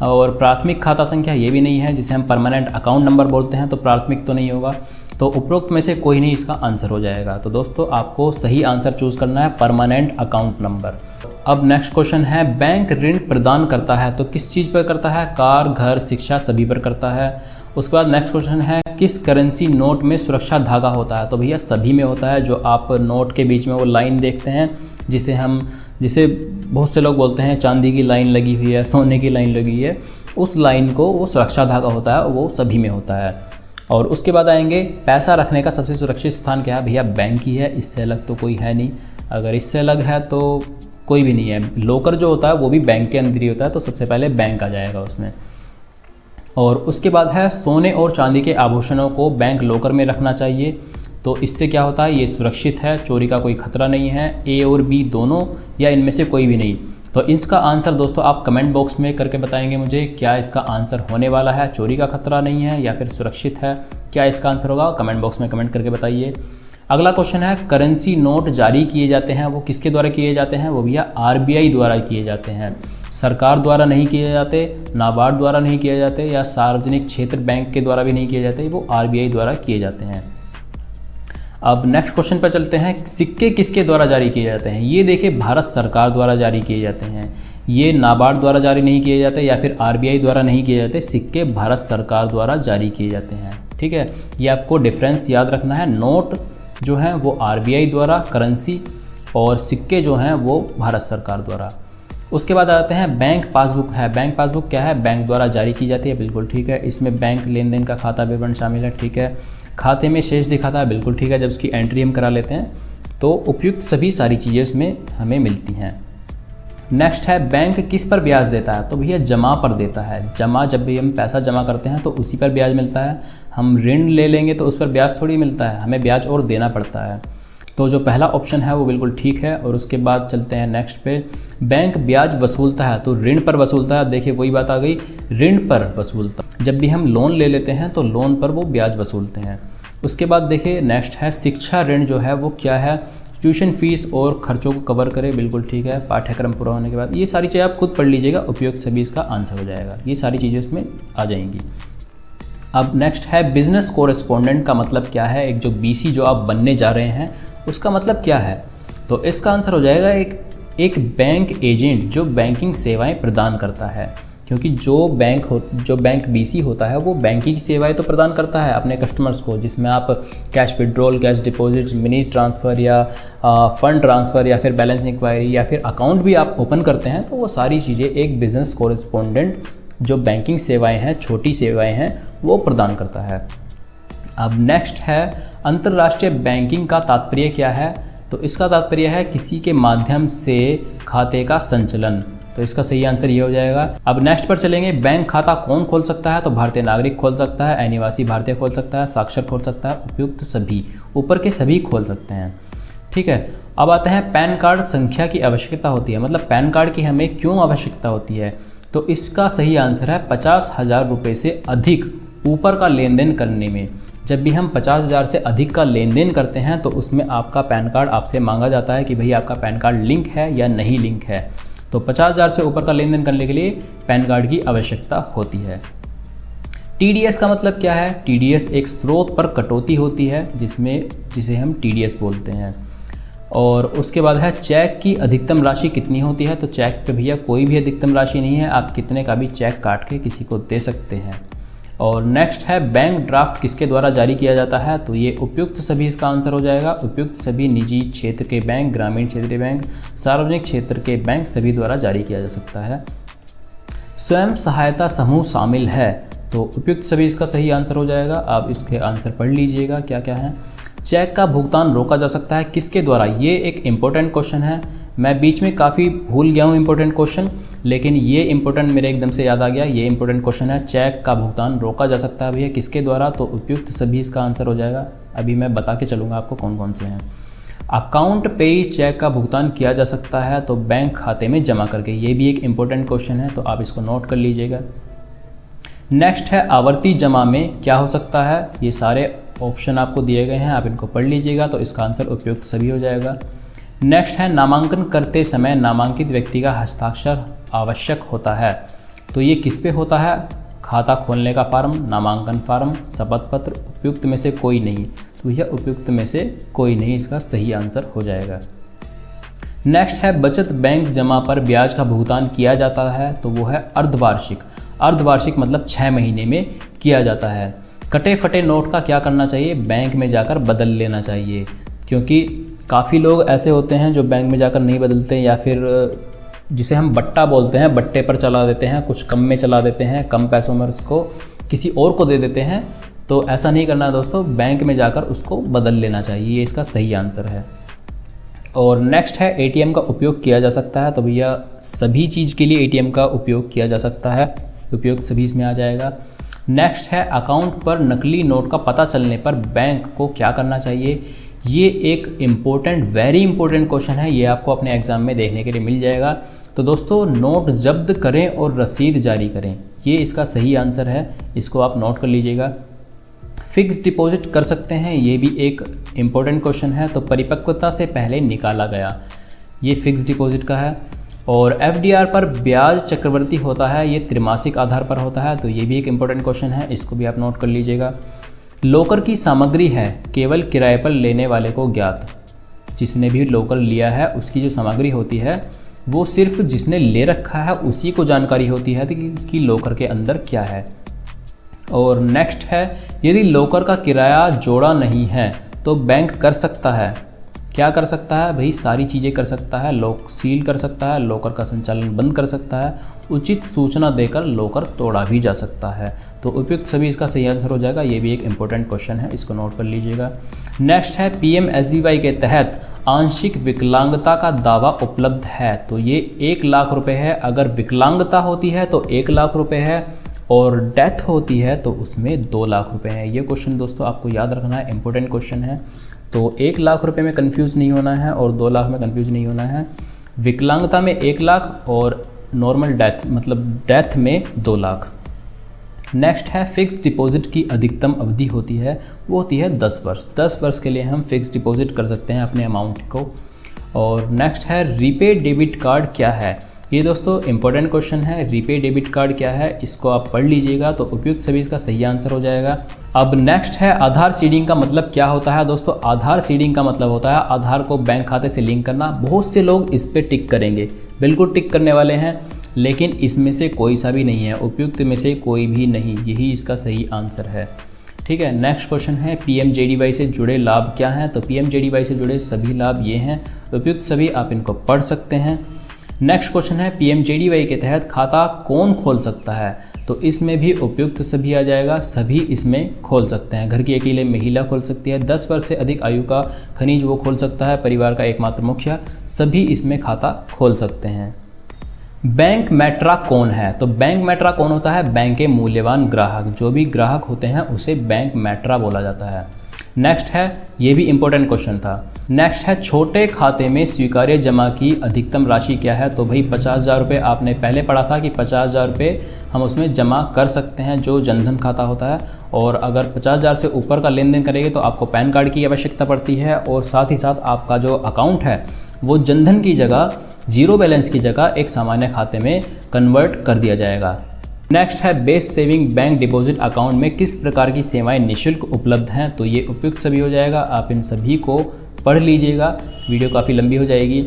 और प्राथमिक खाता संख्या ये भी नहीं है, जिसे हम परमानेंट अकाउंट नंबर बोलते हैं, तो प्राथमिक तो नहीं होगा। तो उपरोक्त में से कोई नहीं इसका आंसर हो जाएगा। तो दोस्तों आपको सही आंसर चूज़ करना है परमानेंट अकाउंट नंबर। अब नेक्स्ट क्वेश्चन है बैंक ऋण प्रदान करता है तो किस चीज़ पर करता है, कार, घर, शिक्षा, सभी पर करता है। उसके बाद नेक्स्ट क्वेश्चन है, किस करेंसी नोट में सुरक्षा धागा होता है? तो भैया सभी में होता है। जो आप नोट के बीच में वो लाइन देखते हैं, जिसे बहुत से लोग बोलते हैं चांदी की लाइन लगी हुई है, सोने की लाइन लगी हुई है, उस लाइन को वो सुरक्षा धागा होता है, वो सभी में होता है। और उसके बाद आएंगे, पैसा रखने का सबसे सुरक्षित स्थान क्या है? भैया बैंक ही है, इससे अलग तो कोई है नहीं। अगर इससे अलग है तो कोई भी नहीं है। लॉकर जो होता है वो भी बैंक के अंदर ही होता है, तो सबसे पहले बैंक आ जाएगा उसमें। और उसके बाद है, सोने और चांदी के आभूषणों को बैंक लॉकर में रखना चाहिए। तो इससे क्या होता है? ये सुरक्षित है, चोरी का कोई खतरा नहीं है। ए और बी दोनों या इनमें से कोई भी नहीं। तो इसका आंसर दोस्तों आप कमेंट बॉक्स में करके बताएंगे मुझे, क्या इसका आंसर होने वाला है चोरी का खतरा नहीं है या फिर सुरक्षित है? क्या इसका आंसर होगा? कमेंट बॉक्स में कमेंट करके बताइए। अगला क्वेश्चन है, करेंसी नोट जारी किए जाते हैं वो किसके द्वारा किए जाते हैं? वो भैया आरबीआई द्वारा किए जाते हैं। सरकार द्वारा नहीं किए जाते, नाबार्ड द्वारा नहीं किए जाते, या सार्वजनिक क्षेत्र बैंक के द्वारा भी नहीं किए जाते, वो आरबीआई द्वारा किए जाते हैं। अब नेक्स्ट क्वेश्चन पर चलते हैं, सिक्के किसके द्वारा जारी किए जाते हैं? ये देखिए भारत सरकार द्वारा जारी किए जाते हैं। ये नाबार्ड द्वारा जारी नहीं किए जाते या फिर आरबीआई द्वारा नहीं किए जाते, सिक्के भारत सरकार द्वारा जारी किए जाते हैं। ठीक है, ये आपको डिफरेंस याद रखना है। नोट जो है वो आरबीआई द्वारा करेंसी, और सिक्के जो हैं वो भारत सरकार द्वारा। उसके बाद आते हैं, बैंक पासबुक है। बैंक पासबुक क्या है? बैंक द्वारा जारी की जाती है, बिल्कुल ठीक है। इसमें बैंक लेन देन का खाता विवरण शामिल है, ठीक है। खाते में शेष दिखाता है, बिल्कुल ठीक है। जब उसकी एंट्री हम करा लेते हैं तो उपयुक्त सभी सारी चीज़ें इसमें हमें मिलती हैं। नेक्स्ट है, बैंक किस पर ब्याज देता है? तो भैया जमा पर देता है। जमा, जब भी हम पैसा जमा करते हैं तो उसी पर ब्याज मिलता है। हम ऋण ले लेंगे तो उस पर ब्याज थोड़ी मिलता है, हमें ब्याज और देना पड़ता है। तो जो पहला ऑप्शन है वो बिल्कुल ठीक है। और उसके बाद चलते हैं नेक्स्ट पे, बैंक ब्याज वसूलता है तो ऋण पर वसूलता है। देखिए वही बात आ गई, ऋण पर वसूलता। जब भी हम लोन ले लेते हैं तो लोन पर वो ब्याज वसूलते हैं। उसके बाद देखिए नेक्स्ट है, शिक्षा ऋण जो है वो क्या है? ट्यूशन फीस और खर्चों को कवर करे, बिल्कुल ठीक है। पाठ्यक्रम पूरा होने के बाद, ये सारी चीज़ें आप खुद पढ़ लीजिएगा, उपयुक्त सभी इसका आंसर हो जाएगा। ये सारी चीज़ें इसमें आ जाएंगी। अब नेक्स्ट है, बिजनेस कोरेस्पोंडेंट का मतलब क्या है? एक जो बीसी जो आप बनने जा रहे हैं उसका मतलब क्या है? तो इसका आंसर हो जाएगा एक बैंक एजेंट जो बैंकिंग सेवाएं प्रदान करता है। क्योंकि जो बैंक बीसी होता है वो बैंकिंग सेवाएं तो प्रदान करता है अपने कस्टमर्स को, जिसमें आप cash withdrawal, cash deposit, mini transfer या फंड ट्रांसफ़र या फिर बैलेंस इंक्वायरी या फिर अकाउंट भी आप ओपन करते हैं। तो वो सारी चीज़ें एक बिजनेस कोरेस्पोंडेंट जो बैंकिंग सेवाएं हैं, छोटी सेवाएं हैं, वो प्रदान करता है। अब नेक्स्ट है, अंतर्राष्ट्रीय बैंकिंग का तात्पर्य क्या है? तो इसका तात्पर्य है किसी के माध्यम से खाते का संचालन। तो इसका सही आंसर ये हो जाएगा। अब नेक्स्ट पर चलेंगे, बैंक खाता कौन खोल सकता है? तो भारतीय नागरिक खोल सकता है, अनिवासी भारतीय खोल सकता है, साक्षर खोल सकता है, उपयुक्त सभी, ऊपर के सभी खोल सकते हैं। ठीक है, अब आते हैं, पैन कार्ड संख्या की आवश्यकता होती है, मतलब पैन कार्ड की हमें क्यों आवश्यकता होती है? तो इसका सही आंसर है 50,000 रुपये से अधिक ऊपर का लेन देन करने में। जब भी हम 50,000 से अधिक का लेन देन करते हैं तो उसमें आपका पैन कार्ड आपसे मांगा जाता है कि भाई आपका पैन कार्ड लिंक है या नहीं लिंक है। तो 50,000 से ऊपर का लेन देन करने के लिए पैन कार्ड की आवश्यकता होती है। टीडीएस का मतलब क्या है? टीडीएस एक स्रोत पर कटौती होती है जिसे हम टीडीएस बोलते हैं। और उसके बाद है, चेक की अधिकतम राशि कितनी होती है? तो चेक पे भैया कोई भी अधिकतम राशि नहीं है, आप कितने का भी चेक काट के किसी को दे सकते हैं। और नेक्स्ट है, बैंक ड्राफ्ट किसके द्वारा जारी किया जाता है? तो ये उपयुक्त सभी इसका आंसर हो जाएगा। उपयुक्त सभी निजी क्षेत्र के बैंक, ग्रामीण क्षेत्रीय बैंक, सार्वजनिक क्षेत्र के बैंक सभी द्वारा जारी किया जा सकता है। स्वयं सहायता समूह शामिल है, तो उपयुक्त सभी इसका सही आंसर हो जाएगा। आप इसके आंसर पढ़ लीजिएगा क्या क्या है। चेक का भुगतान रोका जा सकता है किसके द्वारा? ये एक इम्पोर्टेंट क्वेश्चन है। मैं बीच में काफ़ी भूल गया हूँ इम्पोर्टेंट क्वेश्चन, लेकिन ये इम्पोर्टेंट मेरे एकदम से याद आ गया। ये इम्पोर्टेंट क्वेश्चन है, चेक का भुगतान रोका जा सकता है भैया किसके द्वारा? तो उपयुक्त सभी इसका आंसर हो जाएगा। अभी मैं बता के चलूँगा आपको कौन कौन से हैं। अकाउंट पे ही चेक का भुगतान किया जा सकता है, तो बैंक खाते में जमा करके। ये भी एक इम्पोर्टेंट क्वेश्चन है, तो आप इसको नोट कर लीजिएगा। नेक्स्ट है, आवर्ती जमा में क्या हो सकता है? ये सारे ऑप्शन आपको दिए गए हैं, आप इनको पढ़ लीजिएगा, तो इसका आंसर उपयुक्त सभी हो जाएगा। नेक्स्ट है, नामांकन करते समय नामांकित व्यक्ति का हस्ताक्षर आवश्यक होता है, तो ये किस पे होता है? खाता खोलने का फार्म, नामांकन फार्म, शपथ पत्र, उपयुक्त में से कोई नहीं। तो यह उपयुक्त में से कोई नहीं इसका सही आंसर हो जाएगा। नेक्स्ट है, बचत बैंक जमा पर ब्याज का भुगतान किया जाता है, तो वो है अर्धवार्षिक। अर्धवार्षिक मतलब 6 महीने में किया जाता है। कटे फटे नोट का क्या करना चाहिए, बैंक में जाकर बदल लेना चाहिए, क्योंकि काफ़ी लोग ऐसे होते हैं जो बैंक में जाकर नहीं बदलते, या फिर जिसे हम बट्टा बोलते हैं, बट्टे पर चला देते हैं, कुछ कम में चला देते हैं, कम पैसों में उसको किसी और को दे देते हैं। तो ऐसा नहीं करना है दोस्तों, बैंक में जाकर उसको बदल लेना चाहिए, ये इसका सही आंसर है। और नेक्स्ट है एटीएम का उपयोग किया जा सकता है। तो भैया सभी चीज़ के लिए एटीएम का उपयोग किया जा सकता है, उपयोग सभी इसमें आ जाएगा। नेक्स्ट है अकाउंट पर नकली नोट का पता चलने पर बैंक को क्या करना चाहिए। ये एक इम्पोर्टेंट, वेरी इंपॉर्टेंट क्वेश्चन है, ये आपको अपने एग्जाम में देखने के लिए मिल जाएगा। तो दोस्तों नोट जब्त करें और रसीद जारी करें, ये इसका सही आंसर है, इसको आप नोट कर लीजिएगा। फिक्स डिपॉजिट कर सकते हैं, ये भी एक इम्पोर्टेंट क्वेश्चन है। तो परिपक्वता से पहले निकाला गया, ये फिक्स डिपॉजिट का है। और एफडीआर पर ब्याज चक्रवर्ती होता है, ये त्रिमासिक आधार पर होता है, तो ये भी एक इम्पोर्टेंट क्वेश्चन है, इसको भी आप नोट कर लीजिएगा। लोकर की सामग्री है केवल किराए पर लेने वाले को ज्ञात, जिसने भी लोकर लिया है उसकी जो सामग्री होती है वो सिर्फ जिसने ले रखा है उसी को जानकारी होती है कि लोकर के अंदर क्या है। और नेक्स्ट है यदि लोकर का किराया जोड़ा नहीं है तो बैंक कर सकता है, क्या कर सकता है भाई, सारी चीज़ें कर सकता है। लॉक सील कर सकता है, लॉकर का संचालन बंद कर सकता है, उचित सूचना देकर लॉकर तोड़ा भी जा सकता है। तो उपयुक्त सभी इसका सही आंसर हो जाएगा, ये भी एक इम्पोर्टेंट क्वेश्चन है, इसको नोट कर लीजिएगा। नेक्स्ट है PMSBY के तहत आंशिक विकलांगता का दावा उपलब्ध है। तो ये 1 लाख रुपये है, अगर विकलांगता होती है तो 1 लाख रुपये है, और डेथ होती है तो उसमें 2 लाख रुपये है। ये क्वेश्चन दोस्तों आपको याद रखना है, इंपॉर्टेंट क्वेश्चन है। तो 1 लाख रुपये में कंफ्यूज नहीं होना है और 2 लाख में कंफ्यूज नहीं होना है। विकलांगता में 1 लाख और नॉर्मल डेथ मतलब डेथ में 2 लाख। नेक्स्ट है फिक्स डिपॉजिट की अधिकतम अवधि होती है, वो होती है 10 वर्ष। 10 वर्ष के लिए हम फिक्स डिपॉजिट कर सकते हैं अपने अमाउंट को। और नेक्स्ट है रीपे डेबिट कार्ड क्या है। ये दोस्तों इंपॉर्टेंट क्वेश्चन है, रीपे डेबिट कार्ड क्या है, इसको आप पढ़ लीजिएगा तो उपयुक्त सभी इसका सही आंसर हो जाएगा। अब नेक्स्ट है आधार सीडिंग का मतलब क्या होता है। दोस्तों आधार सीडिंग का मतलब होता है आधार को बैंक खाते से लिंक करना। बहुत से लोग इस पर टिक करेंगे, बिल्कुल टिक करने वाले हैं, लेकिन इसमें से कोई सा भी नहीं है, उपयुक्त में से कोई भी नहीं, यही इसका सही आंसर है। ठीक है, नेक्स्ट क्वेश्चन है PMJDY से जुड़े लाभ क्या हैं। तो PMJDY से जुड़े सभी लाभ ये हैं, उपयुक्त सभी आप इनको पढ़ सकते हैं। नेक्स्ट क्वेश्चन है PMJDY के तहत खाता कौन खोल सकता है। तो इसमें भी उपयुक्त सभी आ जाएगा, सभी इसमें खोल सकते हैं। घर की अकेले महिला खोल सकती है, 10 वर्ष से अधिक आयु का खनिज वो खोल सकता है, परिवार का एकमात्र मुखिया, सभी इसमें खाता खोल सकते हैं। बैंक मैट्रा कौन है। तो बैंक मैट्रा कौन होता है, बैंक के मूल्यवान ग्राहक, जो भी ग्राहक होते हैं उसे बैंक मैट्रा बोला जाता है। नेक्स्ट है, ये भी इंपॉर्टेंट क्वेश्चन था, नेक्स्ट है छोटे खाते में स्वीकार्य जमा की अधिकतम राशि क्या है। तो भाई 50,000 रुपये आपने पहले पढ़ा था कि 50,000 रुपये हम उसमें जमा कर सकते हैं जो जनधन खाता होता है। और अगर 50,000 से ऊपर का लेन देन करेंगे तो आपको पैन कार्ड की आवश्यकता पड़ती है, और साथ ही साथ आपका जो अकाउंट है वो जनधन की जगह, जीरो बैलेंस की जगह एक सामान्य खाते में कन्वर्ट कर दिया जाएगा। नेक्स्ट है base saving bank deposit account में किस प्रकार की सेवाएं निःशुल्क उपलब्ध हैं। तो ये उपयुक्त सभी हो जाएगा, आप इन सभी को पढ़ लीजिएगा, वीडियो काफ़ी लंबी हो जाएगी।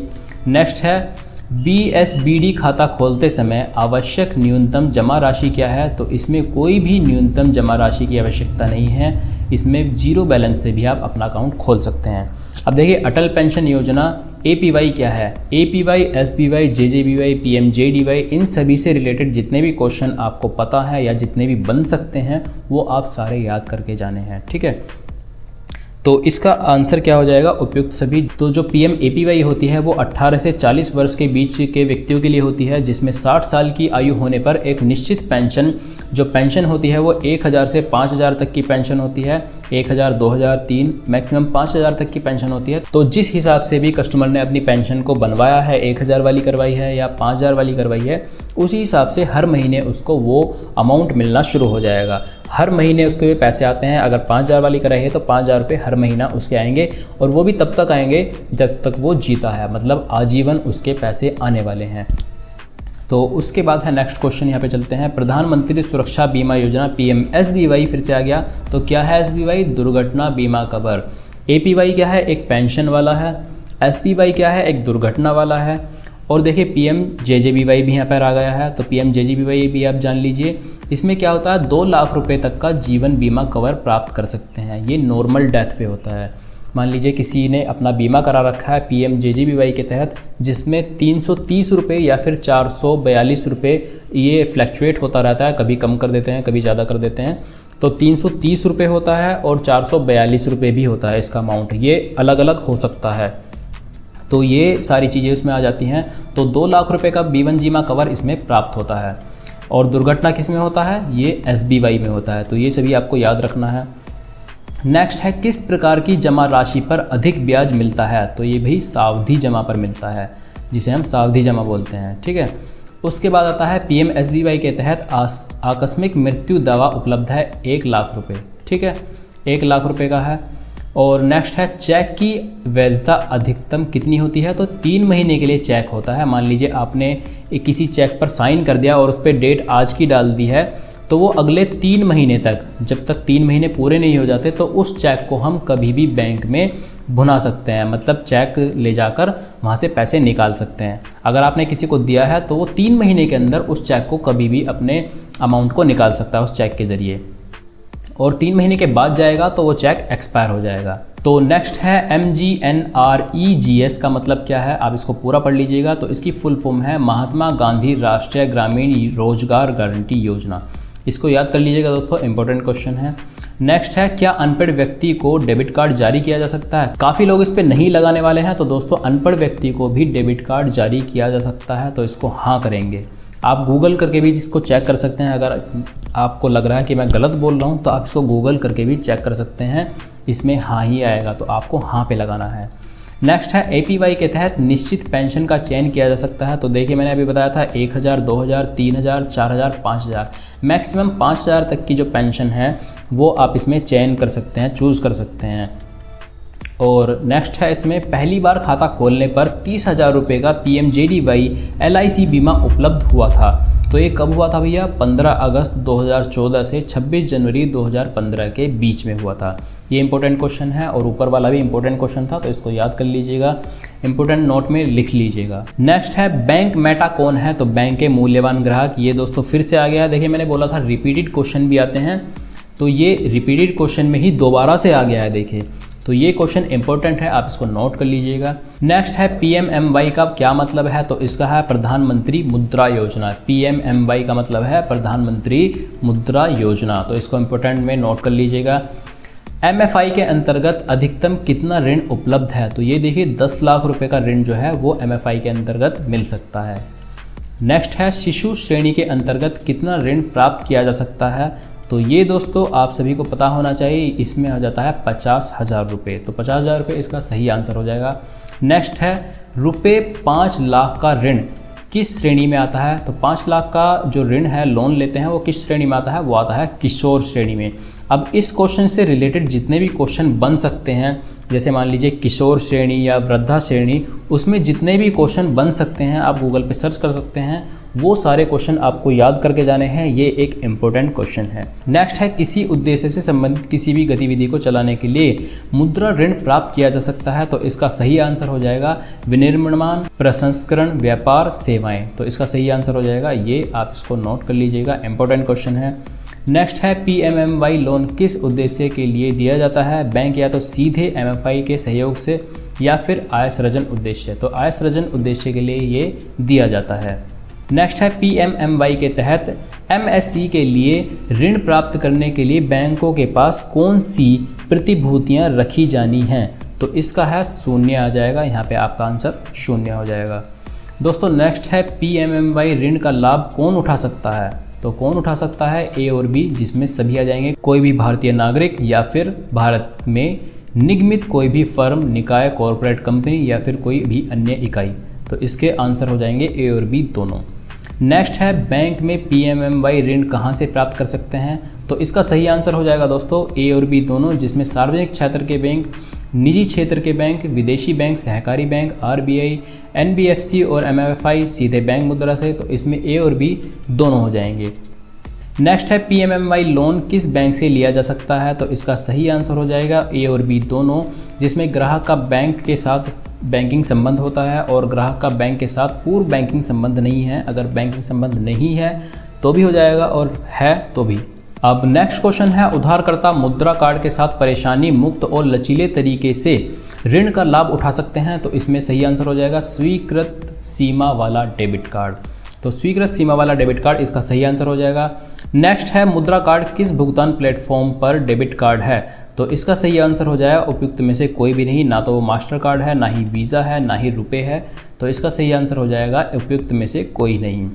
नेक्स्ट है BSBD खाता खोलते समय आवश्यक न्यूनतम जमा राशि क्या है। तो इसमें कोई भी न्यूनतम जमा राशि की आवश्यकता नहीं है, इसमें जीरो बैलेंस से भी आप अपना अकाउंट खोल सकते हैं। अब देखिए अटल पेंशन योजना APY क्या है। APY, SBY, JJBY, PMJDY, इन सभी से रिलेटेड जितने भी क्वेश्चन आपको पता है या जितने भी बन सकते हैं वो आप सारे याद करके जाने हैं। ठीक है, तो इसका आंसर क्या हो जाएगा, उपयुक्त सभी। तो जो PMAPY होती है वो 18 से 40 वर्ष के बीच के व्यक्तियों के लिए होती है, जिसमें 60 साल की आयु होने पर एक निश्चित पेंशन, जो पेंशन होती है वो 1,000 से 5,000 तक की पेंशन होती है। 1,000, 2,000, 3, मैक्सिमम 5,000 तक की पेंशन होती है। तो जिस हिसाब से भी कस्टमर ने अपनी पेंशन को बनवाया है, 1,000 वाली करवाई है या 5,000 वाली करवाई है, उसी हिसाब से हर महीने उसको वो अमाउंट मिलना शुरू हो जाएगा। हर महीने उसके पैसे आते हैं। अगर 5,000 वाली कराई है तो 5,000 रुपये हर महीना उसके आएंगे, और वो भी तब तक आएंगे जब तक वो जीता है, मतलब आजीवन उसके पैसे आने वाले हैं। तो उसके बाद है नेक्स्ट क्वेश्चन, यहाँ पे चलते हैं। प्रधानमंत्री सुरक्षा बीमा योजना PMSBY फिर से आ गया। तो क्या है SBY, दुर्घटना बीमा कवर। APY क्या है, एक पेंशन वाला है। SBY क्या है, एक दुर्घटना वाला है। और देखिए PMJJBY भी यहाँ पर आ गया है, तो PMJJBY भी आप जान लीजिए। इसमें क्या होता है, 2 लाख रुपए तक का जीवन बीमा कवर प्राप्त कर सकते हैं। ये नॉर्मल डेथ पे होता है। मान लीजिए किसी ने अपना बीमा करा रखा है PMJJBY के तहत, जिसमें 330 रुपये या फिर 442 रुपये, ये फ्लैक्चुएट होता रहता है, कभी कम कर देते हैं कभी ज़्यादा कर देते हैं। तो 330 रुपये होता है और 442 रुपये भी होता है इसका अमाउंट, ये अलग अलग हो सकता है। तो ये सारी चीज़ें इसमें आ जाती हैं। तो 2 लाख रुपए का जीवन बीमा कवर इसमें प्राप्त होता है। और दुर्घटना किस में होता है, ये SBY में होता है। तो ये सभी आपको याद रखना है। नेक्स्ट है, किस प्रकार की जमा राशि पर अधिक ब्याज मिलता है, तो ये भी सावधि जमा पर मिलता है, जिसे हम सावधि जमा बोलते हैं। ठीक है। उसके बाद आता है PMSBY के तहत आकस्मिक मृत्यु दावा उपलब्ध है 1 लाख रुपये। ठीक है, 1 लाख रुपये का है। और नेक्स्ट है, चेक की वैधता अधिकतम कितनी होती है, तो 3 महीने के लिए चेक होता है। मान लीजिए आपने किसी चेक पर साइन कर दिया और उस पर डेट आज की डाल दी है, तो वो अगले 3 महीने तक, जब तक 3 महीने पूरे नहीं हो जाते, तो उस चेक को हम कभी भी बैंक में भुना सकते हैं, मतलब चेक ले जाकर वहाँ से पैसे निकाल सकते हैं। अगर आपने किसी को दिया है तो वो 3 महीने के अंदर उस चेक को कभी भी अपने अमाउंट को निकाल सकता है उस चेक के ज़रिए, और 3 महीने के बाद जाएगा तो वो चेक एक्सपायर हो जाएगा। तो नेक्स्ट है MGNREGS का मतलब क्या है, आप इसको पूरा पढ़ लीजिएगा। तो इसकी फुल फॉर्म है महात्मा गांधी राष्ट्रीय ग्रामीण रोजगार गारंटी योजना। इसको याद कर लीजिएगा दोस्तों, इंपॉर्टेंट क्वेश्चन है। नेक्स्ट है, क्या अनपढ़ व्यक्ति को डेबिट कार्ड जारी किया जा सकता है। काफ़ी लोग इस पे नहीं लगाने वाले हैं, तो दोस्तों अनपढ़ व्यक्ति को भी डेबिट कार्ड जारी किया जा सकता है, तो इसको हाँ करेंगे। आप गूगल करके भी इसको चेक कर सकते हैं। अगर आपको लग रहा है कि मैं गलत बोल रहा हूँ तो आप इसको गूगल करके भी चेक कर सकते हैं, इसमें हाँ ही आएगा, तो आपको हाँ पे लगाना है। नेक्स्ट है, APY के तहत निश्चित पेंशन का चयन किया जा सकता है। तो देखिए मैंने अभी बताया था 1000, 2000, 3000, 4000, 5000, मैक्सिमम 5000 तक की जो पेंशन है वो आप इसमें चयन कर सकते हैं, चूज़ कर सकते हैं। और नेक्स्ट है, इसमें पहली बार खाता खोलने पर 30,000 रुपये का PMJDY LIC बीमा उपलब्ध हुआ था। तो ये कब हुआ था भैया, 15 अगस्त 2014 से 26 जनवरी 2015 के बीच में हुआ था। ये इंपॉर्टेंट क्वेश्चन है, और ऊपर वाला भी इंपॉर्टेंट क्वेश्चन था, तो इसको याद कर लीजिएगा, इंपॉर्टेंट नोट में लिख लीजिएगा। नेक्स्ट है, बैंक मेटा कौन है, तो बैंक के मूल्यवान ग्राहक। ये दोस्तों फिर से आ गया। देखिए मैंने बोला था रिपीटेड क्वेश्चन भी आते हैं, तो ये रिपीटेड क्वेश्चन में ही दोबारा से आ गया है। देखिए तो ये क्वेश्चन इंपॉर्टेंट है, आप इसको नोट कर लीजिएगा। नेक्स्ट है, PMMY का क्या मतलब है, तो इसका है प्रधानमंत्री मुद्रा योजना। PMMY का मतलब है प्रधानमंत्री मुद्रा योजना, तो इसको इंपॉर्टेंट में नोट कर लीजिएगा। MFI के अंतर्गत अधिकतम कितना ऋण उपलब्ध है, तो ये देखिए 10 लाख रुपए का ऋण जो है वो MFI के अंतर्गत मिल सकता है। नेक्स्ट है, शिशु श्रेणी के अंतर्गत कितना ऋण प्राप्त किया जा सकता है, तो ये दोस्तों आप सभी को पता होना चाहिए, इसमें आ जाता है 50,000 रुपये। तो 50,000 रुपये इसका सही आंसर हो जाएगा। नेक्स्ट है, रुपये 5 लाख का ऋण किस श्रेणी में आता है, तो 5 लाख का जो ऋण है, लोन लेते हैं, वो किस श्रेणी में आता है, वो आता है किशोर श्रेणी में। अब इस क्वेश्चन से रिलेटेड जितने भी क्वेश्चन बन सकते हैं, जैसे मान लीजिए किशोर श्रेणी या वृद्धा श्रेणी, उसमें जितने भी क्वेश्चन बन सकते हैं आप गूगल पे सर्च कर सकते हैं, वो सारे क्वेश्चन आपको याद करके जाने हैं। ये एक इम्पोर्टेंट क्वेश्चन है। नेक्स्ट है, किसी उद्देश्य से संबंधित किसी भी गतिविधि को चलाने के लिए मुद्रा ऋण प्राप्त किया जा सकता है, तो इसका सही आंसर हो जाएगा विनिर्माण, प्रसंस्करण, व्यापार, सेवाएं। तो इसका सही आंसर हो जाएगा ये, आप इसको नोट कर लीजिएगा, इंपॉर्टेंट क्वेश्चन है। नेक्स्ट है, PMMY लोन किस उद्देश्य के लिए दिया जाता है, बैंक या तो सीधे MFI के सहयोग से या फिर आय सृजन उद्देश्य। तो आय सृजन उद्देश्य के लिए ये दिया जाता है। नेक्स्ट है, PMMY के तहत MSC के लिए ऋण प्राप्त करने के लिए बैंकों के पास कौन सी प्रतिभूतियां रखी जानी हैं, तो इसका है 0 आ जाएगा, यहाँ पे आपका आंसर 0 हो जाएगा। दोस्तों नेक्स्ट है, PMMY ऋण का लाभ कौन उठा सकता है, तो कौन उठा सकता है, A और B, जिसमें सभी आ जाएंगे, कोई भी भारतीय नागरिक या फिर भारत में निगमित कोई भी फर्म, निकाय, कॉरपोरेट कंपनी या फिर कोई भी अन्य इकाई। तो इसके आंसर हो जाएंगे A और B दोनों। नेक्स्ट है, बैंक में PMMY ऋण कहाँ से प्राप्त कर सकते हैं, तो इसका सही आंसर हो जाएगा दोस्तों A और B दोनों, जिसमें सार्वजनिक क्षेत्र के बैंक, निजी क्षेत्र के बैंक, विदेशी बैंक, सहकारी बैंक, RBI, NBFC और MFI सीधे बैंक मुद्रा से। तो इसमें A और B दोनों हो जाएंगे। नेक्स्ट है PMMY लोन किस बैंक से लिया जा सकता है, तो इसका सही आंसर हो जाएगा ए और बी दोनों, जिसमें ग्राहक का बैंक के साथ बैंकिंग संबंध होता है और ग्राहक का बैंक के साथ पूर्व बैंकिंग संबंध नहीं है। अगर बैंकिंग संबंध नहीं है तो भी हो जाएगा और है तो भी। अब नेक्स्ट क्वेश्चन है, उधारकर्ता मुद्रा कार्ड के साथ परेशानी मुक्त और लचीले तरीके से ऋण का लाभ उठा सकते हैं, तो इसमें सही आंसर हो जाएगा स्वीकृत सीमा वाला डेबिट कार्ड। तो स्वीकृत सीमा वाला डेबिट कार्ड इसका सही आंसर हो जाएगा। नेक्स्ट है, मुद्रा कार्ड किस भुगतान प्लेटफॉर्म पर डेबिट कार्ड है, तो इसका सही आंसर हो जाएगा उपयुक्त में से कोई भी नहीं, ना तो वो मास्टर कार्ड है, ना ही वीज़ा है, ना ही रुपए है। तो इसका सही आंसर हो जाएगा उपयुक्त में से कोई नहीं।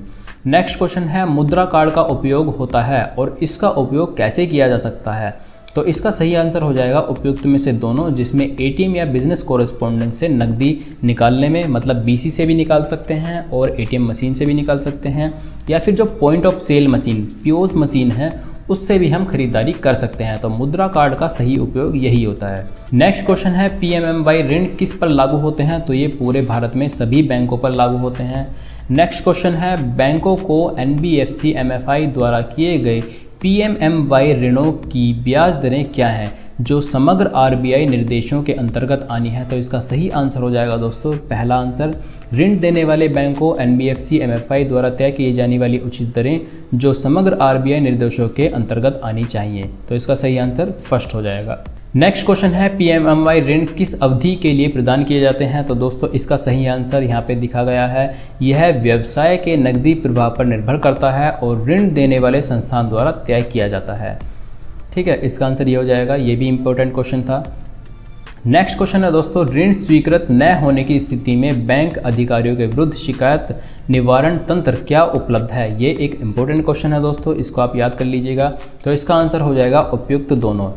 नेक्स्ट क्वेश्चन है, मुद्रा कार्ड का उपयोग होता है और इसका उपयोग कैसे किया जा सकता है, तो इसका सही आंसर हो जाएगा उपयुक्त में से दोनों, जिसमें ATM या बिजनेस कोरेस्पोंडेंट से नकदी निकालने में, मतलब BC से भी निकाल सकते हैं और ATM मशीन से भी निकाल सकते हैं, या फिर जो point of sale machine POS machine है उससे भी हम खरीदारी कर सकते हैं। तो मुद्रा कार्ड का सही उपयोग यही होता है। नेक्स्ट क्वेश्चन है, PMMY ऋण किस पर लागू होते हैं, तो ये पूरे भारत में सभी बैंकों पर लागू होते हैं। नेक्स्ट क्वेश्चन है, बैंकों को NBFC MFI द्वारा किए गए PMMY ऋणों की ब्याज दरें क्या हैं जो समग्र RBI निर्देशों के अंतर्गत आनी है, तो इसका सही आंसर हो जाएगा दोस्तों पहला आंसर, ऋण देने वाले बैंकों NBFC MFI द्वारा तय की जाने वाली उचित दरें जो समग्र RBI निर्देशों के अंतर्गत आनी चाहिए। तो इसका सही आंसर फर्स्ट हो जाएगा। नेक्स्ट क्वेश्चन है, PMMY ऋण किस अवधि के लिए प्रदान किए जाते हैं, तो दोस्तों इसका सही आंसर यहाँ पे दिखा गया है। यह व्यवसाय के नकदी प्रवाह पर निर्भर करता है और ऋण देने वाले संस्थान द्वारा तय किया जाता है। ठीक है, इसका आंसर ये हो जाएगा, ये भी इंपॉर्टेंट क्वेश्चन था। नेक्स्ट क्वेश्चन है दोस्तों, ऋण स्वीकृत न होने की स्थिति में बैंक अधिकारियों के विरुद्ध शिकायत निवारण तंत्र क्या उपलब्ध है, ये एक इंपॉर्टेंट क्वेश्चन है दोस्तों, इसको आप याद कर लीजिएगा। तो इसका आंसर हो जाएगा उपयुक्त दोनों।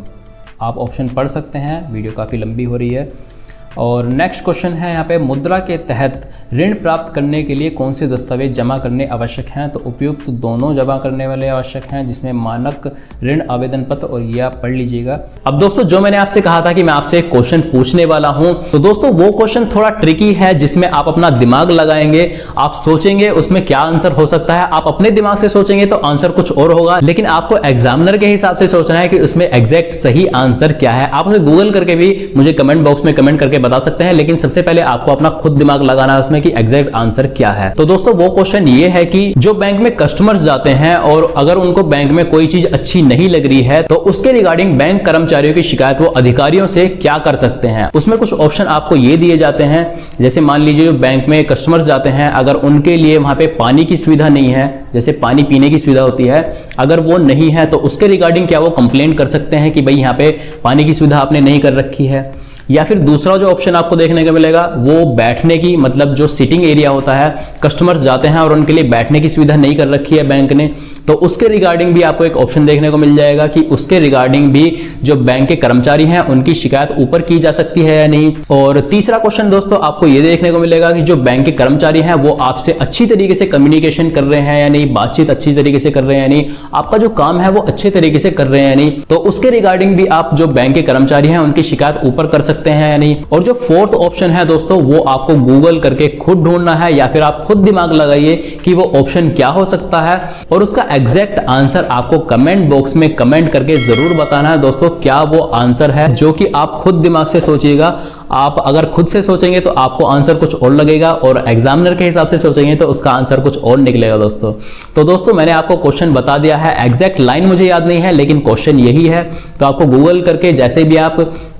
आप ऑप्शन पढ़ सकते हैं, वीडियो काफ़ी लंबी हो रही है। और नेक्स्ट क्वेश्चन है यहाँ पे, मुद्रा के तहत ऋण प्राप्त करने के लिए कौन से दस्तावेज जमा करने आवश्यक हैं, तो उपयुक्त दोनों जमा करने वाले आवश्यक हैं, जिसमें मानक ऋण आवेदन पत्र, और ये आप पढ़ लीजिएगा। अब दोस्तों जो मैंने आपसे कहा था कि मैं आपसे एक क्वेश्चन पूछने वाला हूं, तो दोस्तों वो क्वेश्चन थोड़ा ट्रिकी है, जिसमें आप अपना दिमाग लगाएंगे, आप सोचेंगे उसमें क्या आंसर हो सकता है। आप अपने दिमाग से सोचेंगे तो आंसर कुछ और होगा, लेकिन आपको एग्जामिनर के हिसाब से सोचना है कि उसमें एग्जैक्ट सही आंसर क्या है। आप उसे गूगल करके भी मुझे कमेंट बॉक्स में कमेंट करके बता सकते हैं, लेकिन सबसे पहले आपको अपना खुद दिमाग लगाना है उसमें कि एग्जैक्ट आंसर क्या है। तो दोस्तों वो क्वेश्चन ये है कि जो बैंक में कस्टमर्स जाते हैं और अगर उनको बैंक में कोई चीज अच्छी नहीं लग रही है, तो उसके रिगार्डिंग बैंक कर्मचारियों की शिकायत वो अधिकारियों से क्या कर सकते हैं। उसमें कुछ ऑप्शन आपको ये दिए जाते हैं, जैसे मान लीजिए जो बैंक में कस्टमर्स जाते हैं, अगर उनके लिए वहां पे पानी की सुविधा नहीं है, जैसे पानी पीने की सुविधा होती है, अगर वो नहीं है तो उसके रिगार्डिंग क्या वो कंप्लेन कर सकते हैं कि भाई यहाँ पे पानी की सुविधा आपने नहीं कर रखी है। या फिर दूसरा जो ऑप्शन आपको देखने को मिलेगा वो बैठने की, मतलब जो सिटिंग एरिया होता है, कस्टमर्स जाते हैं और उनके लिए बैठने की सुविधा नहीं कर रखी है बैंक ने, तो उसके रिगार्डिंग भी आपको एक ऑप्शन देखने को मिल जाएगा कि उसके रिगार्डिंग भी जो बैंक के कर्मचारी हैं उनकी शिकायत ऊपर की जा सकती है या नहीं। और तीसरा क्वेश्चन दोस्तों आपको ये देखने को मिलेगा कि जो बैंक के कर्मचारी हैं वो आपसे अच्छी तरीके से कम्युनिकेशन कर रहे हैं या नहीं, बातचीत अच्छी तरीके से कर रहे हैं या नहीं, आपका जो काम है वो अच्छे तरीके से कर रहे हैं या नहीं। तो उसके रिगार्डिंग भी आप जो बैंक के कर्मचारी हैं उनकी शिकायत ऊपर कर सकते हैं या नहीं। और जो फोर्थ ऑप्शन है दोस्तों वो आपको गूगल करके खुद ढूंढना है, या फिर आप खुद दिमाग लगाइए कि वो ऑप्शन क्या हो सकता है, और उसका एग्जैक्ट आंसर आपको कमेंट बॉक्स में कमेंट करके जरूर बताना है दोस्तों क्या वो आंसर है, जो कि आप खुद दिमाग से सोचिएगा। आप अगर खुद से सोचेंगे तो आपको आंसर कुछ और लगेगा, और एग्जामिनर के हिसाब से सोचेंगे तो उसका आंसर कुछ और निकलेगा दोस्तों। तो दोस्तों मैंने आपको क्वेश्चन बता दिया है, एग्जैक्ट लाइन मुझे याद नहीं है लेकिन क्वेश्चन यही है। तो आपको गूगल करके, जैसे भी आप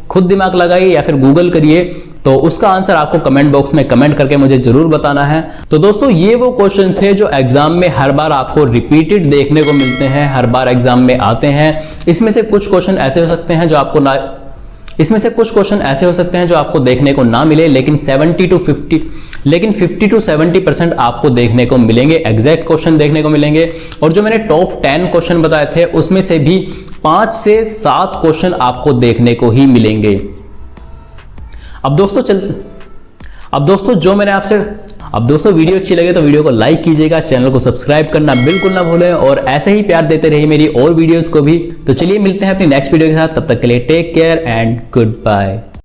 खुद दिमाग लगाइए या फिर गूगल करिए, तो उसका आंसर आपको कमेंट बॉक्स में कमेंट करके मुझे जरूर बताना है। तो दोस्तों ये वो क्वेश्चन थे जो एग्जाम में हर बार आपको रिपीटेड देखने को मिलते हैं, हर बार एग्जाम में आते हैं। इसमें से कुछ क्वेश्चन ऐसे हो सकते हैं जो आपको देखने को ना मिले, लेकिन 50 to 70% आपको देखने को मिलेंगे, एग्जैक्ट क्वेश्चन देखने को मिलेंगे। और जो मैंने टॉप 10 क्वेश्चन बताए थे उसमें से भी 5 से 7 क्वेश्चन आपको देखने को ही मिलेंगे। अब दोस्तों वीडियो अच्छी लगे तो वीडियो को लाइक कीजिएगा, चैनल को सब्सक्राइब करना बिल्कुल ना भूलें, और ऐसे ही प्यार देते रहिए मेरी और वीडियोस को भी। तो चलिए मिलते हैं अपनी नेक्स्ट वीडियो के साथ, तब तक के लिए take care and good bye.